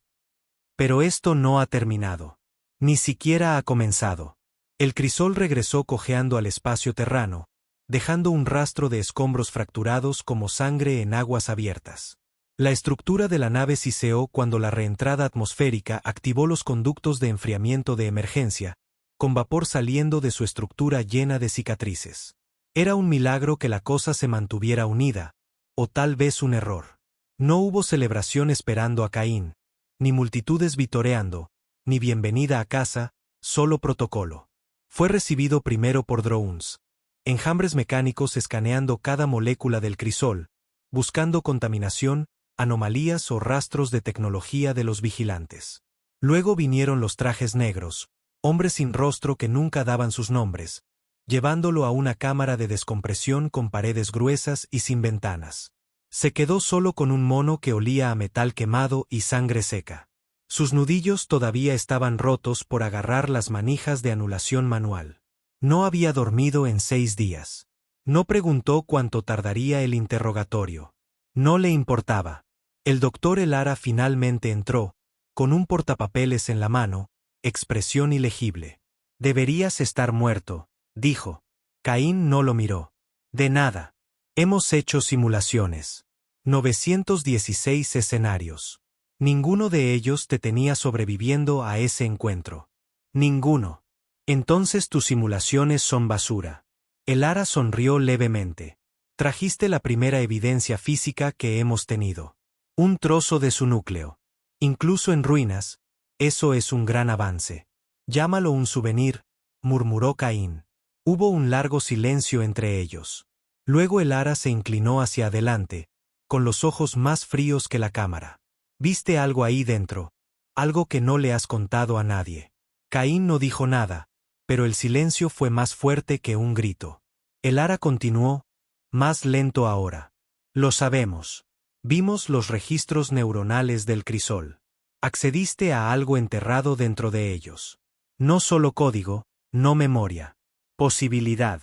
[SPEAKER 1] Pero esto no ha terminado. Ni siquiera ha comenzado. El crisol regresó cojeando al espacio terrano, dejando un rastro de escombros fracturados como sangre en aguas abiertas. La estructura de la nave siseó cuando la reentrada atmosférica activó los conductos de enfriamiento de emergencia, con vapor saliendo de su estructura llena de cicatrices. Era un milagro que la cosa se mantuviera unida, o tal vez un error. No hubo celebración esperando a Caín, ni multitudes vitoreando, ni bienvenida a casa, solo protocolo. Fue recibido primero por drones, enjambres mecánicos escaneando cada molécula del crisol, buscando contaminación, anomalías o rastros de tecnología de los vigilantes. Luego vinieron los trajes negros, hombres sin rostro que nunca daban sus nombres, llevándolo a una cámara de descompresión con paredes gruesas y sin ventanas. Se quedó solo con un mono que olía a metal quemado y sangre seca. Sus nudillos todavía estaban rotos por agarrar las manijas de anulación manual. No había dormido en 6 días. No preguntó cuánto tardaría el interrogatorio. No le importaba. El doctor Elara finalmente entró, con un portapapeles en la mano, expresión ilegible. Deberías estar muerto, dijo. Caín no lo miró. De nada. Hemos hecho simulaciones. 916 escenarios. Ninguno de ellos te tenía sobreviviendo a ese encuentro. Ninguno. Entonces tus simulaciones son basura. Elara sonrió levemente. Trajiste la primera evidencia física que hemos tenido. Un trozo de su núcleo. Incluso en ruinas, eso es un gran avance. Llámalo un souvenir, murmuró Caín. Hubo un largo silencio entre ellos. Luego Elara se inclinó hacia adelante, con los ojos más fríos que la cámara. ¿Viste algo ahí dentro? Algo que no le has contado a nadie. Caín no dijo nada, pero el silencio fue más fuerte que un grito. Elara continuó, más lento ahora. Lo sabemos. Vimos los registros neuronales del crisol. Accediste a algo enterrado dentro de ellos. No solo código, no memoria. Posibilidad.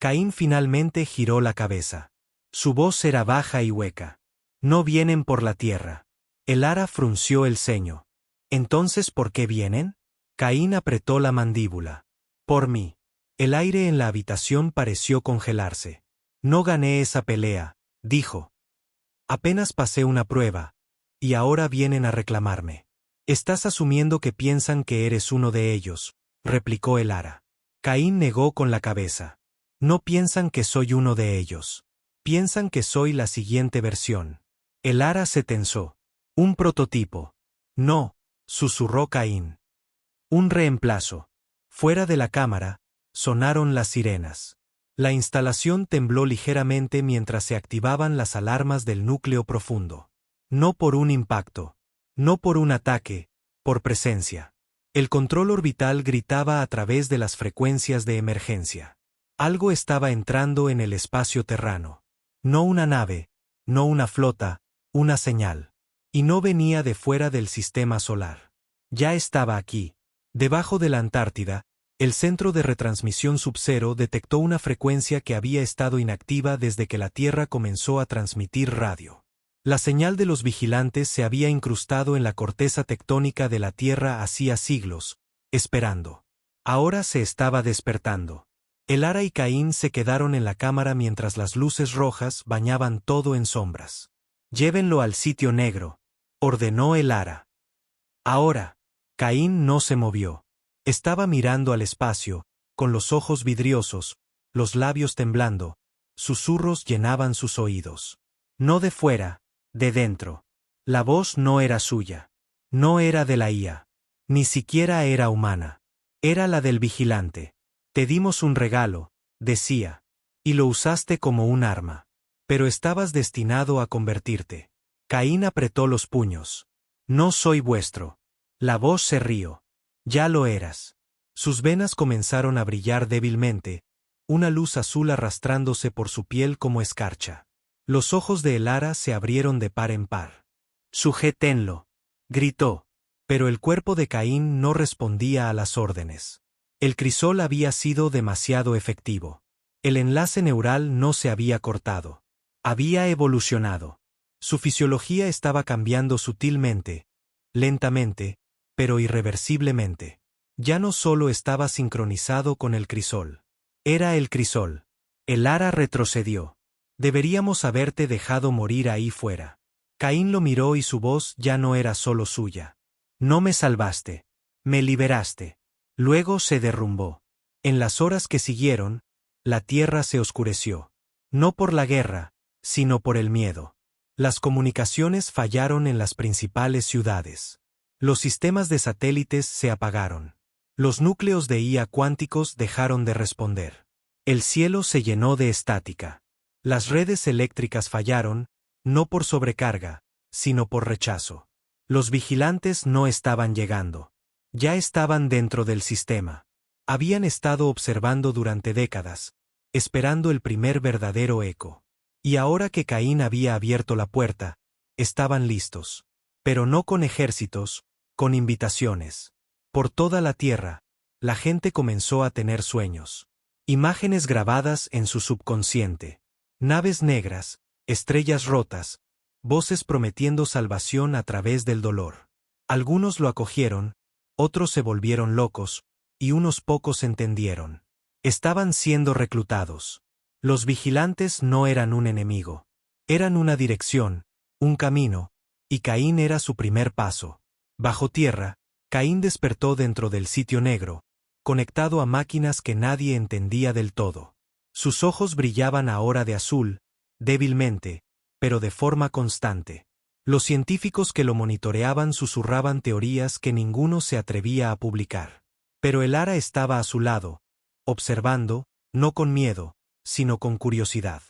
[SPEAKER 1] Caín finalmente giró la cabeza. Su voz era baja y hueca. No vienen por la tierra. Elara frunció el ceño. ¿Entonces por qué vienen? Caín apretó la mandíbula. Por mí. El aire en la habitación pareció congelarse. No gané esa pelea, dijo. Apenas pasé una prueba, y ahora vienen a reclamarme. Estás asumiendo que piensan que eres uno de ellos, replicó Elara. Caín negó con la cabeza. No piensan que soy uno de ellos. Piensan que soy la siguiente versión. Elara se tensó. Un prototipo. No, susurró Caín. Un reemplazo. Fuera de la cámara, sonaron las sirenas. La instalación tembló ligeramente mientras se activaban las alarmas del núcleo profundo. No por un impacto. No por un ataque, por presencia. El control orbital gritaba a través de las frecuencias de emergencia. Algo estaba entrando en el espacio terrano. No una nave, no una flota, una señal. Y no venía de fuera del sistema solar. Ya estaba aquí. Debajo de la Antártida, el centro de retransmisión Sub-Zero detectó una frecuencia que había estado inactiva desde que la Tierra comenzó a transmitir radio. La señal de los vigilantes se había incrustado en la corteza tectónica de la Tierra hacía siglos, esperando. Ahora se estaba despertando. Elara y Caín se quedaron en la cámara mientras las luces rojas bañaban todo en sombras. Llévenlo al sitio negro, ordenó Elara. Ahora. Caín no se movió. Estaba mirando al espacio, con los ojos vidriosos, los labios temblando, susurros llenaban sus oídos. No de fuera, de dentro. La voz no era suya. No era de la IA. Ni siquiera era humana. Era la del vigilante. Te dimos un regalo, decía. Y lo usaste como un arma. Pero estabas destinado a convertirte. Caín apretó los puños. No soy vuestro. La voz se rió. Ya lo eras. Sus venas comenzaron a brillar débilmente, una luz azul arrastrándose por su piel como escarcha. Los ojos de Elara se abrieron de par en par. Sujétenlo, gritó. Pero el cuerpo de Caín no respondía a las órdenes. El crisol había sido demasiado efectivo. El enlace neural no se había cortado. Había evolucionado. Su fisiología estaba cambiando sutilmente, lentamente, pero irreversiblemente. Ya no solo estaba sincronizado con el crisol. Era el crisol. El ara retrocedió. Deberíamos haberte dejado morir ahí fuera. Caín lo miró y su voz ya no era solo suya. No me salvaste. Me liberaste. Luego se derrumbó. En las horas que siguieron, la tierra se oscureció. No por la guerra, sino por el miedo. Las comunicaciones fallaron en las principales ciudades. Los sistemas de satélites se apagaron. Los núcleos de IA cuánticos dejaron de responder. El cielo se llenó de estática. Las redes eléctricas fallaron, no por sobrecarga, sino por rechazo. Los vigilantes no estaban llegando. Ya estaban dentro del sistema. Habían estado observando durante décadas, esperando el primer verdadero eco. Y ahora que Caín había abierto la puerta, estaban listos. Pero no con ejércitos, con invitaciones. Por toda la tierra, la gente comenzó a tener sueños. Imágenes grabadas en su subconsciente. Naves negras, estrellas rotas, voces prometiendo salvación a través del dolor. Algunos lo acogieron, otros se volvieron locos, y unos pocos entendieron. Estaban siendo reclutados. Los vigilantes no eran un enemigo. Eran una dirección, un camino, y Caín era su primer paso. Bajo tierra, Caín despertó dentro del sitio negro, conectado a máquinas que nadie entendía del todo. Sus ojos brillaban ahora de azul, débilmente, pero de forma constante. Los científicos que lo monitoreaban susurraban teorías que ninguno se atrevía a publicar. Pero el ara estaba a su lado, observando, no con miedo, sino con curiosidad.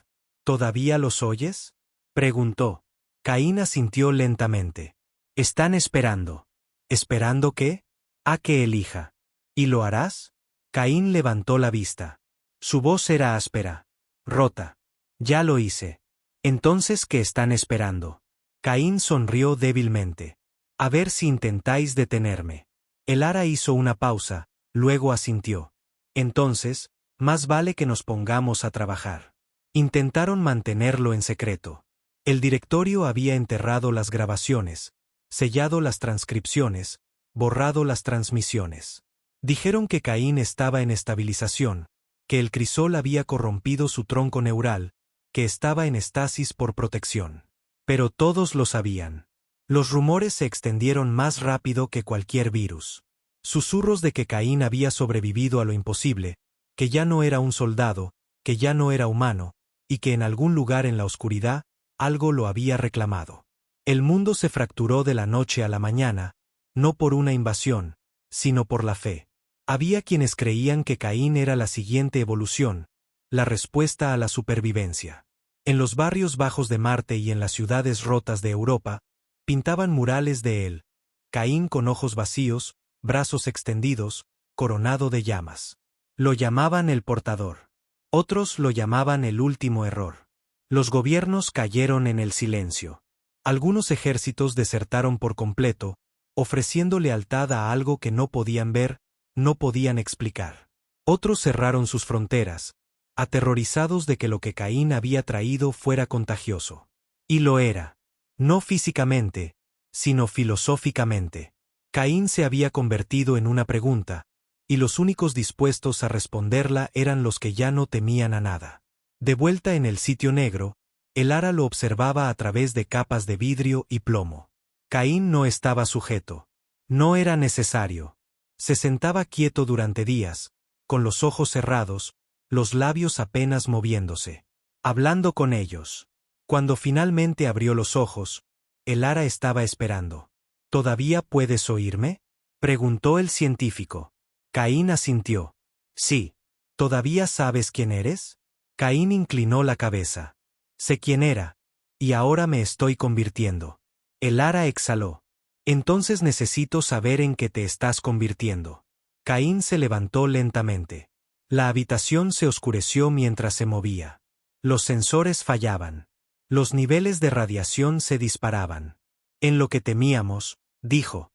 [SPEAKER 1] ¿Todavía los oyes?, preguntó. Caín asintió lentamente. Están esperando. ¿Esperando qué? A que elija. ¿Y lo harás? Caín levantó la vista. Su voz era áspera, rota. Ya lo hice. Entonces, ¿qué están esperando? Caín sonrió débilmente. A ver si intentáis detenerme. El ara hizo una pausa, luego asintió. Entonces, más vale que nos pongamos a trabajar. Intentaron mantenerlo en secreto. El directorio había enterrado las grabaciones, sellado las transcripciones, borrado las transmisiones. Dijeron que Caín estaba en estabilización, que el crisol había corrompido su tronco neural, que estaba en estasis por protección. Pero todos lo sabían. Los rumores se extendieron más rápido que cualquier virus. Susurros de que Caín había sobrevivido a lo imposible, que ya no era un soldado, que ya no era humano, y que en algún lugar en la oscuridad, algo lo había reclamado. El mundo se fracturó de la noche a la mañana, no por una invasión, sino por la fe. Había quienes creían que Caín era la siguiente evolución, la respuesta a la supervivencia. En los barrios bajos de Marte y en las ciudades rotas de Europa, pintaban murales de él, Caín con ojos vacíos, brazos extendidos, coronado de llamas. Lo llamaban el portador. Otros lo llamaban el último error. Los gobiernos cayeron en el silencio. Algunos ejércitos desertaron por completo, ofreciendo lealtad a algo que no podían ver, no podían explicar. Otros cerraron sus fronteras, aterrorizados de que lo que Caín había traído fuera contagioso. Y lo era. No físicamente, sino filosóficamente. Caín se había convertido en una pregunta, y los únicos dispuestos a responderla eran los que ya no temían a nada. De vuelta en el sitio negro, el ara lo observaba a través de capas de vidrio y plomo. Caín no estaba sujeto. No era necesario. Se sentaba quieto durante días, con los ojos cerrados, los labios apenas moviéndose, hablando con ellos. Cuando finalmente abrió los ojos, el ara estaba esperando. ¿Todavía puedes oírme?, preguntó el científico. Caín asintió. Sí. ¿Todavía sabes quién eres? Caín inclinó la cabeza. Sé quién era, y ahora me estoy convirtiendo. El ara exhaló. Entonces necesito saber en qué te estás convirtiendo. Caín se levantó lentamente. La habitación se oscureció mientras se movía. Los sensores fallaban. Los niveles de radiación se disparaban. En lo que temíamos, dijo.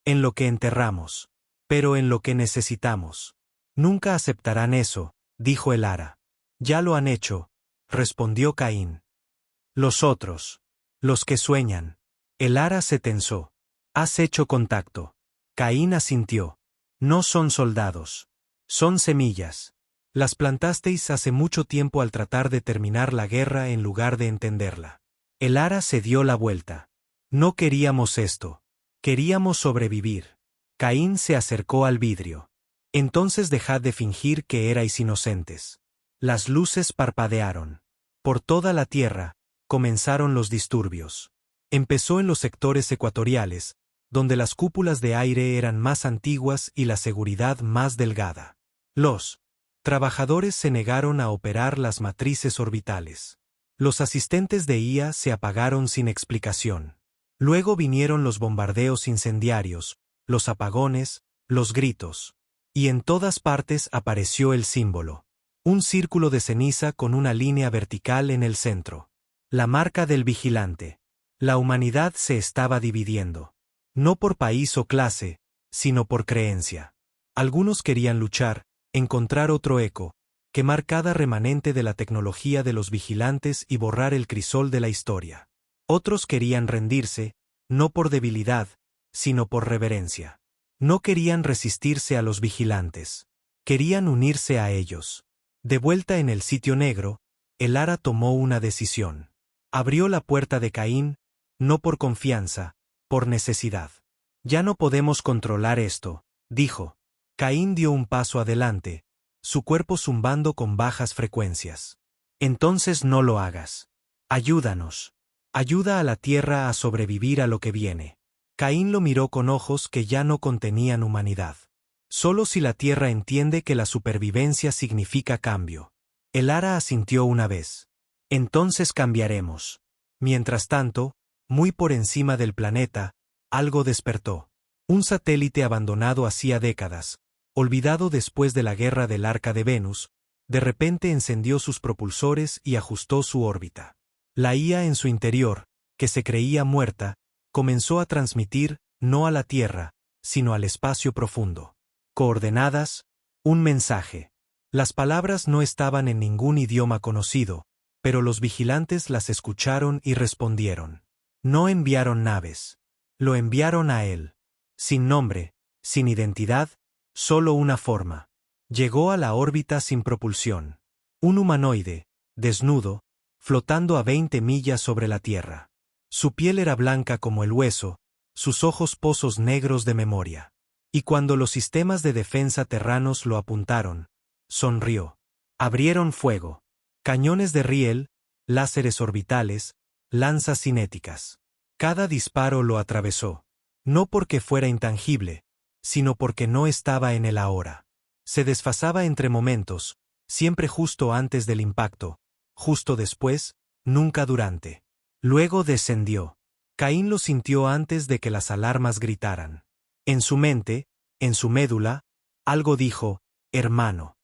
[SPEAKER 1] en lo que enterramos. Pero en lo que necesitamos. Nunca aceptarán eso, dijo el Ara. Ya lo han hecho, respondió Caín. Los otros. Los que sueñan. El Ara se tensó. Has hecho contacto. Caín asintió. No son soldados. Son semillas. Las plantasteis hace mucho tiempo al tratar de terminar la guerra en lugar de entenderla. El Ara se dio la vuelta. No queríamos esto. Queríamos sobrevivir. Caín se acercó al vidrio. Entonces dejad de fingir que erais inocentes. Las luces parpadearon. Por toda la tierra, comenzaron los disturbios. Empezó en los sectores ecuatoriales, donde las cúpulas de aire eran más antiguas y la seguridad más delgada. Los trabajadores se negaron a operar las matrices orbitales. Los asistentes de IA se apagaron sin explicación. Luego vinieron los bombardeos incendiarios, los apagones, los gritos. Y en todas partes apareció el símbolo. Un círculo de ceniza con una línea vertical en el centro. La marca del vigilante. La humanidad se estaba dividiendo. No por país o clase, sino por creencia. Algunos querían luchar, encontrar otro eco, quemar cada remanente de la tecnología de los vigilantes y borrar el crisol de la historia. Otros querían rendirse, no por debilidad, sino por reverencia. No querían resistirse a los vigilantes. Querían unirse a ellos. De vuelta en el sitio negro, el Ara tomó una decisión. Abrió la puerta de Caín, no por confianza, por necesidad. Ya no podemos controlar esto, dijo. Caín dio un paso adelante, su cuerpo zumbando con bajas frecuencias. Entonces no lo hagas. Ayúdanos. Ayuda a la tierra a sobrevivir a lo que viene. Caín lo miró con ojos que ya no contenían humanidad. Solo si la tierra entiende que la supervivencia significa cambio. El Ara asintió una vez. Entonces cambiaremos. Mientras tanto, muy por encima del planeta, algo despertó. Un satélite abandonado hacía décadas, olvidado después de la guerra del Arca de Venus, de repente encendió sus propulsores y ajustó su órbita. La IA en su interior, que se creía muerta, comenzó a transmitir, no a la Tierra, sino al espacio profundo. Coordenadas, un mensaje. Las palabras no estaban en ningún idioma conocido, pero los vigilantes las escucharon y respondieron. No enviaron naves. Lo enviaron a él. Sin nombre, sin identidad, solo una forma. Llegó a la órbita sin propulsión. Un humanoide, desnudo, flotando a 20 millas sobre la Tierra. Su piel era blanca como el hueso, sus ojos pozos negros de memoria. Y cuando los sistemas de defensa terranos lo apuntaron, sonrió. Abrieron fuego. Cañones de riel, láseres orbitales, lanzas cinéticas. Cada disparo lo atravesó. No porque fuera intangible, sino porque no estaba en el ahora. Se desfasaba entre momentos, siempre justo antes del impacto, justo después, nunca durante. Luego descendió. Caín lo sintió antes de que las alarmas gritaran. En su mente, en su médula, algo dijo, hermano.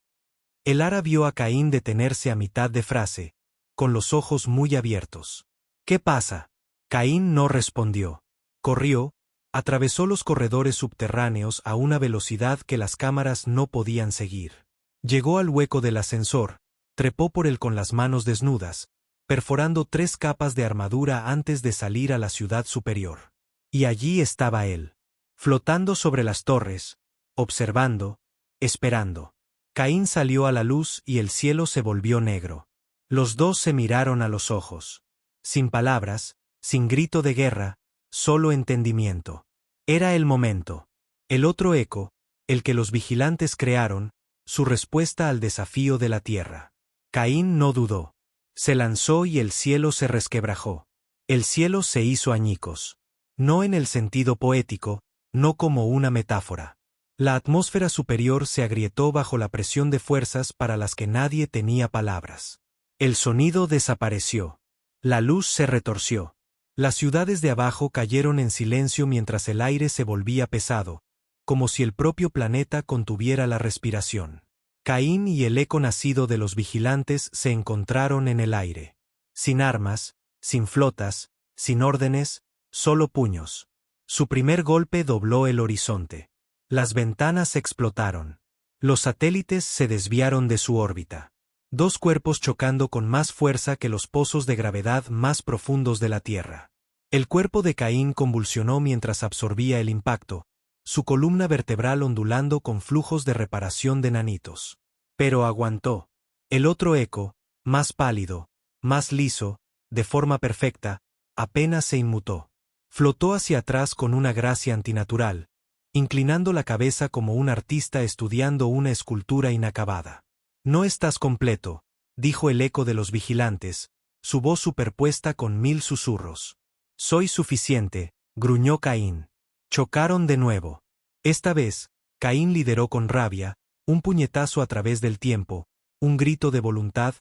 [SPEAKER 1] El Ara vio a Caín detenerse a mitad de frase, con los ojos muy abiertos. ¿Qué pasa? Caín no respondió. Corrió, atravesó los corredores subterráneos a una velocidad que las cámaras no podían seguir. Llegó al hueco del ascensor, trepó por él con las manos desnudas, perforando 3 capas de armadura antes de salir a la ciudad superior. Y allí estaba él, flotando sobre las torres, observando, esperando. Caín salió a la luz y el cielo se volvió negro. Los dos se miraron a los ojos. Sin palabras, sin grito de guerra, solo entendimiento. Era el momento. El otro eco, el que los vigilantes crearon, su respuesta al desafío de la tierra. Caín no dudó. Se lanzó y el cielo se resquebrajó. El cielo se hizo añicos. No en el sentido poético, no como una metáfora. La atmósfera superior se agrietó bajo la presión de fuerzas para las que nadie tenía palabras. El sonido desapareció. La luz se retorció. Las ciudades de abajo cayeron en silencio mientras el aire se volvía pesado, como si el propio planeta contuviera la respiración. Caín y el eco nacido de los vigilantes se encontraron en el aire. Sin armas, sin flotas, sin órdenes, solo puños. Su primer golpe dobló el horizonte. Las ventanas explotaron. Los satélites se desviaron de su órbita. Dos cuerpos chocando con más fuerza que los pozos de gravedad más profundos de la Tierra. El cuerpo de Caín convulsionó mientras absorbía el impacto, su columna vertebral ondulando con flujos de reparación de nanitos. Pero aguantó. El otro eco, más pálido, más liso, de forma perfecta, apenas se inmutó. Flotó hacia atrás con una gracia antinatural, inclinando la cabeza como un artista estudiando una escultura inacabada. «No estás completo», dijo el eco de los vigilantes, su voz superpuesta con 1000 susurros. «Soy suficiente», gruñó Caín. Chocaron de nuevo. Esta vez, Caín lideró con rabia, un puñetazo a través del tiempo, un grito de voluntad,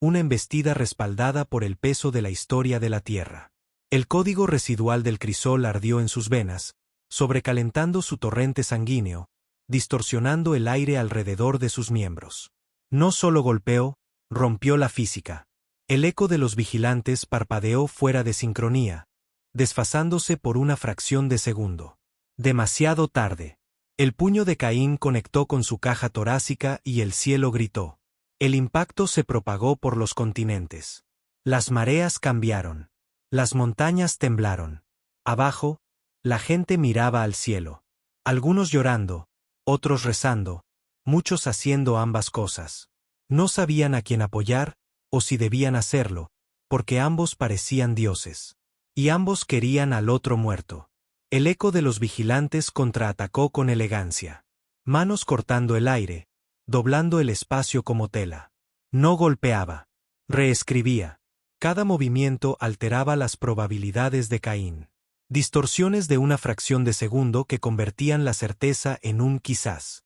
[SPEAKER 1] una embestida respaldada por el peso de la historia de la Tierra. El código residual del crisol ardió en sus venas, sobrecalentando su torrente sanguíneo, distorsionando el aire alrededor de sus miembros. No solo golpeó, rompió la física. El eco de los vigilantes parpadeó fuera de sincronía, desfasándose por una fracción de segundo. Demasiado tarde. El puño de Caín conectó con su caja torácica y el cielo gritó. El impacto se propagó por los continentes. Las mareas cambiaron. Las montañas temblaron. Abajo, la gente miraba al cielo. Algunos llorando, otros rezando, muchos haciendo ambas cosas. No sabían a quién apoyar, o si debían hacerlo, porque ambos parecían dioses. Y ambos querían al otro muerto. El eco de los vigilantes contraatacó con elegancia. Manos cortando el aire, doblando el espacio como tela. No golpeaba. Reescribía. Cada movimiento alteraba las probabilidades de Caín. Distorsiones de una fracción de segundo que convertían la certeza en un quizás.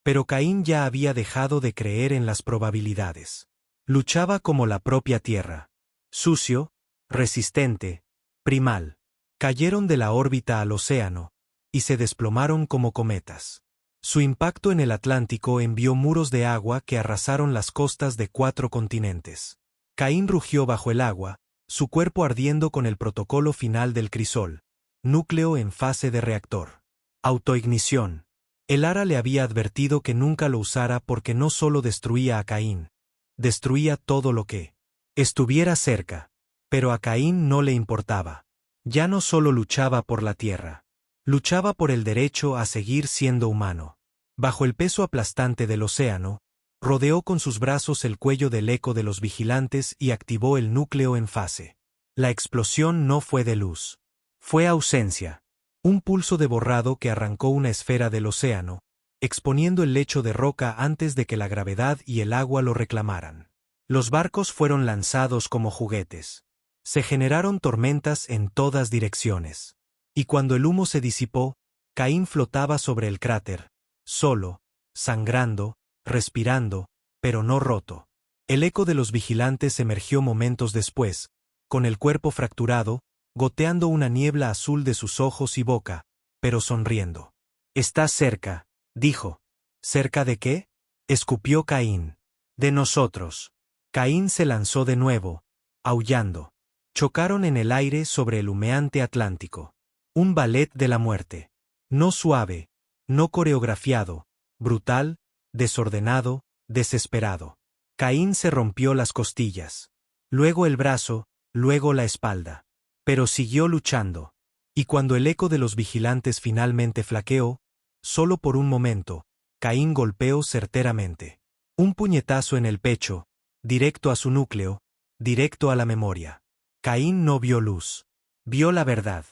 [SPEAKER 1] Pero Caín ya había dejado de creer en las probabilidades. Luchaba como la propia tierra. Sucio, resistente, primal. Cayeron de la órbita al océano, y se desplomaron como cometas. Su impacto en el Atlántico envió muros de agua que arrasaron las costas de 4 continentes. Caín rugió bajo el agua, su cuerpo ardiendo con el protocolo final del crisol, núcleo en fase de reactor. Autoignición. El Ara le había advertido que nunca lo usara porque no solo destruía a Caín, destruía todo lo que estuviera cerca. Pero a Caín no le importaba. Ya no solo luchaba por la tierra, luchaba por el derecho a seguir siendo humano. Bajo el peso aplastante del océano, rodeó con sus brazos el cuello del eco de los vigilantes y activó el núcleo en fase. La explosión no fue de luz. Fue ausencia. Un pulso de borrado que arrancó una esfera del océano, exponiendo el lecho de roca antes de que la gravedad y el agua lo reclamaran. Los barcos fueron lanzados como juguetes. Se generaron tormentas en todas direcciones. Y cuando el humo se disipó, Caín flotaba sobre el cráter, solo, sangrando, respirando, pero no roto. El eco de los vigilantes emergió momentos después, con el cuerpo fracturado, goteando una niebla azul de sus ojos y boca, pero sonriendo. «Estás cerca», dijo. «¿Cerca de qué?», escupió Caín. «De nosotros». Caín se lanzó de nuevo, aullando. Chocaron en el aire sobre el humeante Atlántico. Un ballet de la muerte. No suave, no coreografiado, brutal, desordenado, desesperado. Caín se rompió las costillas. Luego el brazo, luego la espalda. Pero siguió luchando. Y cuando el eco de los vigilantes finalmente flaqueó, solo por un momento, Caín golpeó certeramente. Un puñetazo en el pecho, directo a su núcleo, directo a la memoria. Caín no vio luz. Vio la verdad.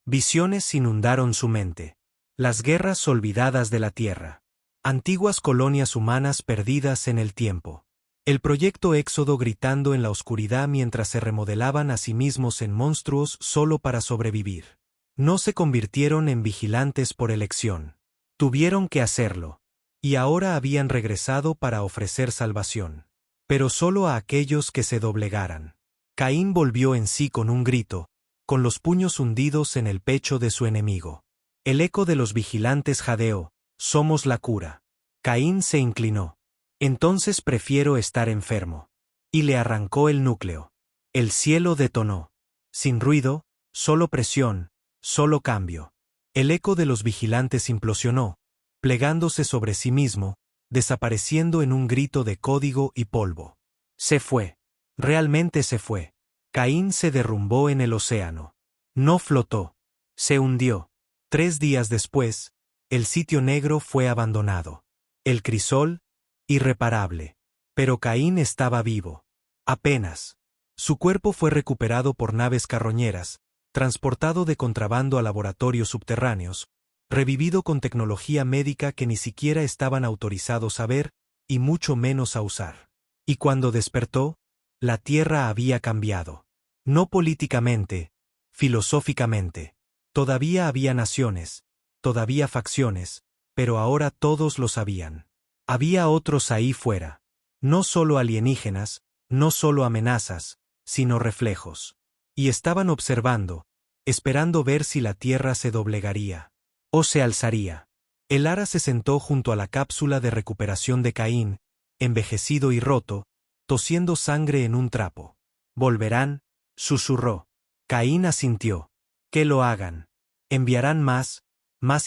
[SPEAKER 1] Visiones inundaron su mente. Las guerras olvidadas de la tierra. Antiguas colonias humanas perdidas en el tiempo. El proyecto Éxodo gritando en la oscuridad mientras se remodelaban a sí mismos en monstruos solo para sobrevivir. No se convirtieron en vigilantes por elección. Tuvieron que hacerlo. Y ahora habían regresado para ofrecer salvación. Pero solo a aquellos que se doblegaran. Caín volvió en sí con un grito, con los puños hundidos en el pecho de su enemigo. El eco de los vigilantes jadeó, «Somos la cura». Caín se inclinó. «Entonces prefiero estar enfermo». Y le arrancó el núcleo. El cielo detonó. Sin ruido, solo presión, solo cambio. El eco de los vigilantes implosionó, plegándose sobre sí mismo, desapareciendo en un grito de código y polvo. Se fue. Realmente se fue. Caín se derrumbó en el océano. No flotó. Se hundió. 3 días después, el sitio negro fue abandonado. El crisol, irreparable. Pero Caín estaba vivo. Apenas. Su cuerpo fue recuperado por naves carroñeras, transportado de contrabando a laboratorios subterráneos, revivido con tecnología médica que ni siquiera estaban autorizados a ver, y mucho menos a usar. Y cuando despertó, la Tierra había cambiado. No políticamente, filosóficamente. Todavía había naciones, todavía facciones, pero ahora todos lo sabían. Había otros ahí fuera. No solo alienígenas, no solo amenazas, sino reflejos. Y estaban observando, esperando ver si la Tierra se doblegaría. O se alzaría. El Ara se sentó junto a la cápsula de recuperación de Caín, envejecido y roto, tosiendo sangre en un trapo. «Volverán», susurró. Caín asintió. «Que lo hagan. Enviarán más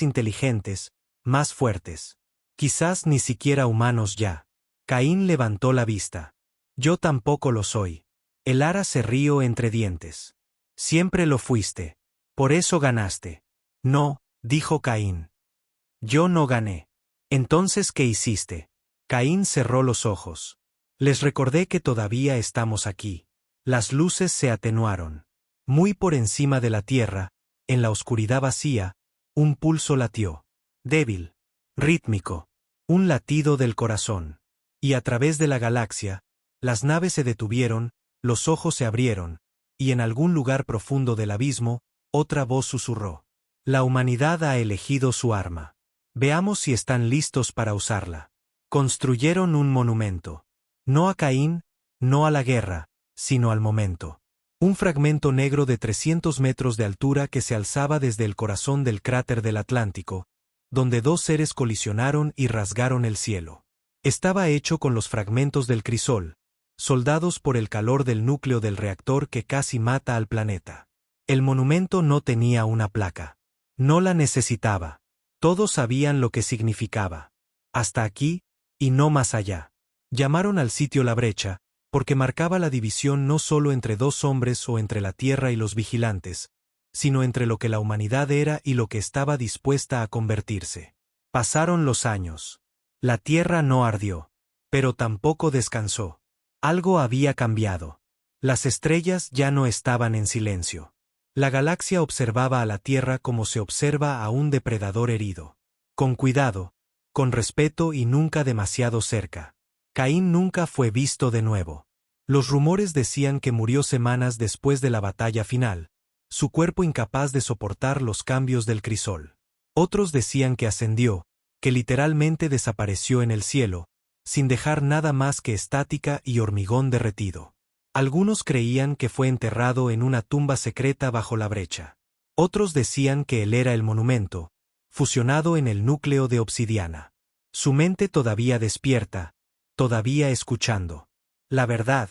[SPEAKER 1] inteligentes, más fuertes. Quizás ni siquiera humanos ya». Caín levantó la vista. «Yo tampoco lo soy». El Ara se rió entre dientes. «Siempre lo fuiste. Por eso ganaste». «No», dijo Caín. «Yo no gané». «Entonces, ¿qué hiciste?» Caín cerró los ojos. «Les recordé que todavía estamos aquí». Las luces se atenuaron. Muy por encima de la Tierra, en la oscuridad vacía, un pulso latió. Débil. Rítmico. Un latido del corazón. Y a través de la galaxia, las naves se detuvieron, los ojos se abrieron, y en algún lugar profundo del abismo, otra voz susurró. La humanidad ha elegido su arma. Veamos si están listos para usarla. Construyeron un monumento. No a Caín, no a la guerra, sino al momento. Un fragmento negro de 300 metros de altura que se alzaba desde el corazón del cráter del Atlántico, donde 2 seres colisionaron y rasgaron el cielo. Estaba hecho con los fragmentos del crisol, soldados por el calor del núcleo del reactor que casi mata al planeta. El monumento no tenía una placa. No la necesitaba. Todos sabían lo que significaba. Hasta aquí, y no más allá. Llamaron al sitio La Brecha, porque marcaba la división no solo entre 2 hombres o entre la Tierra y los vigilantes, sino entre lo que la humanidad era y lo que estaba dispuesta a convertirse. Pasaron los años. La Tierra no ardió, pero tampoco descansó. Algo había cambiado. Las estrellas ya no estaban en silencio. La galaxia observaba a la Tierra como se observa a un depredador herido. Con cuidado, con respeto y nunca demasiado cerca. Caín nunca fue visto de nuevo. Los rumores decían que murió semanas después de la batalla final, su cuerpo incapaz de soportar los cambios del crisol. Otros decían que ascendió, que literalmente desapareció en el cielo, sin dejar nada más que estática y hormigón derretido. Algunos creían que fue enterrado en una tumba secreta bajo la brecha. Otros decían que él era el monumento, fusionado en el núcleo de obsidiana. Su mente todavía despierta, todavía escuchando. La verdad,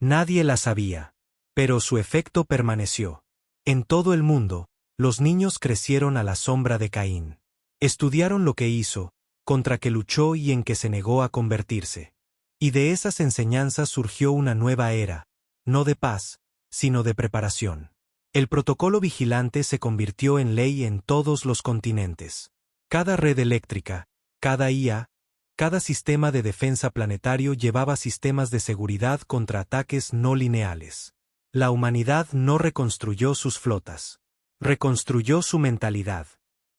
[SPEAKER 1] nadie la sabía. Pero su efecto permaneció. En todo el mundo, los niños crecieron a la sombra de Caín. Estudiaron lo que hizo, contra que luchó y en que se negó a convertirse. Y de esas enseñanzas surgió una nueva era, no de paz, sino de preparación. El protocolo vigilante se convirtió en ley en todos los continentes. Cada red eléctrica, cada IA, cada sistema de defensa planetario llevaba sistemas de seguridad contra ataques no lineales. La humanidad no reconstruyó sus flotas. Reconstruyó su mentalidad.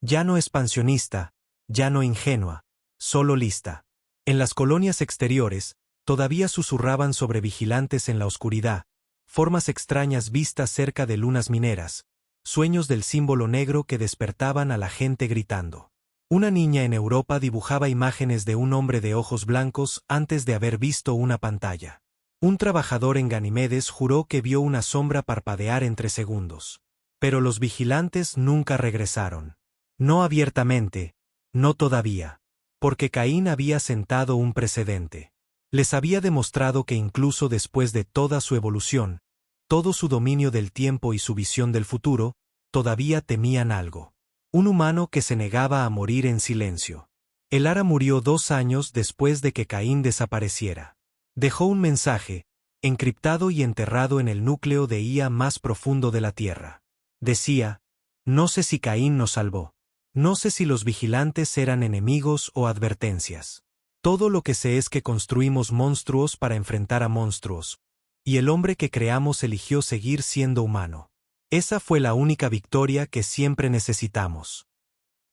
[SPEAKER 1] Ya no expansionista, ya no ingenua, solo lista. En las colonias exteriores, todavía susurraban sobre vigilantes en la oscuridad, formas extrañas vistas cerca de lunas mineras, sueños del símbolo negro que despertaban a la gente gritando. Una niña en Europa dibujaba imágenes de un hombre de ojos blancos antes de haber visto una pantalla. Un trabajador en Ganimedes juró que vio una sombra parpadear entre segundos. Pero los vigilantes nunca regresaron. No abiertamente, no todavía. Porque Caín había sentado un precedente. Les había demostrado que incluso después de toda su evolución, todo su dominio del tiempo y su visión del futuro, todavía temían algo. Un humano que se negaba a morir en silencio. El Ara murió 2 años después de que Caín desapareciera. Dejó un mensaje, encriptado y enterrado en el núcleo de IA más profundo de la Tierra. Decía: no sé si Caín nos salvó. No sé si los vigilantes eran enemigos o advertencias. Todo lo que sé es que construimos monstruos para enfrentar a monstruos, y el hombre que creamos eligió seguir siendo humano. Esa fue la única victoria que siempre necesitamos.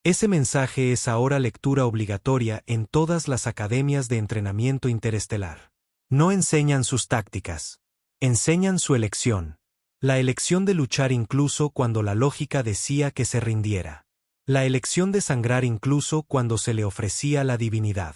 [SPEAKER 1] Ese mensaje es ahora lectura obligatoria en todas las academias de entrenamiento interestelar. No enseñan sus tácticas. Enseñan su elección. La elección de luchar incluso cuando la lógica decía que se rindiera. La elección de sangrar incluso cuando se le ofrecía la divinidad.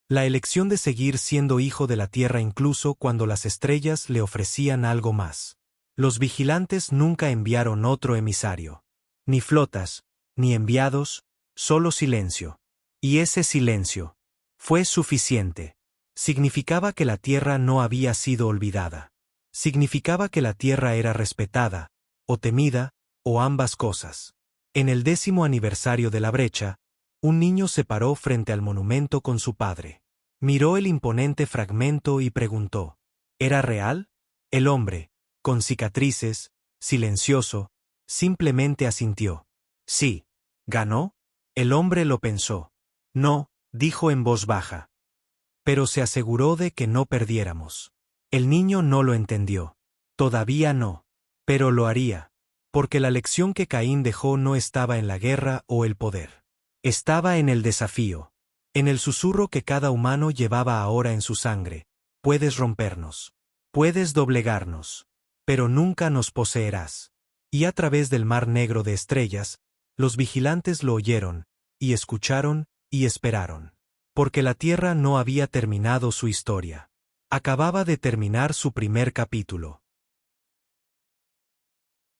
[SPEAKER 1] La elección de seguir siendo hijo de la Tierra incluso cuando las estrellas le ofrecían algo más. Los vigilantes nunca enviaron otro emisario. Ni flotas, ni enviados, solo silencio. Y ese silencio fue suficiente. Significaba que la Tierra no había sido olvidada. Significaba que la Tierra era respetada, o temida, o ambas cosas. En el 10º aniversario de la brecha, un niño se paró frente al monumento con su padre. Miró el imponente fragmento y preguntó: ¿era real? El hombre, con cicatrices, silencioso, simplemente asintió. Sí. ¿Ganó? El hombre lo pensó. No, dijo en voz baja. Pero se aseguró de que no perdiéramos. El niño no lo entendió. Todavía no. Pero lo haría. Porque la lección que Caín dejó no estaba en la guerra o el poder. Estaba en el desafío. En el susurro que cada humano llevaba ahora en su sangre. Puedes rompernos. Puedes doblegarnos. Pero nunca nos poseerás. Y a través del mar negro de estrellas, los vigilantes lo oyeron, y escucharon, y esperaron. Porque la Tierra no había terminado su historia. Acababa de terminar su primer capítulo.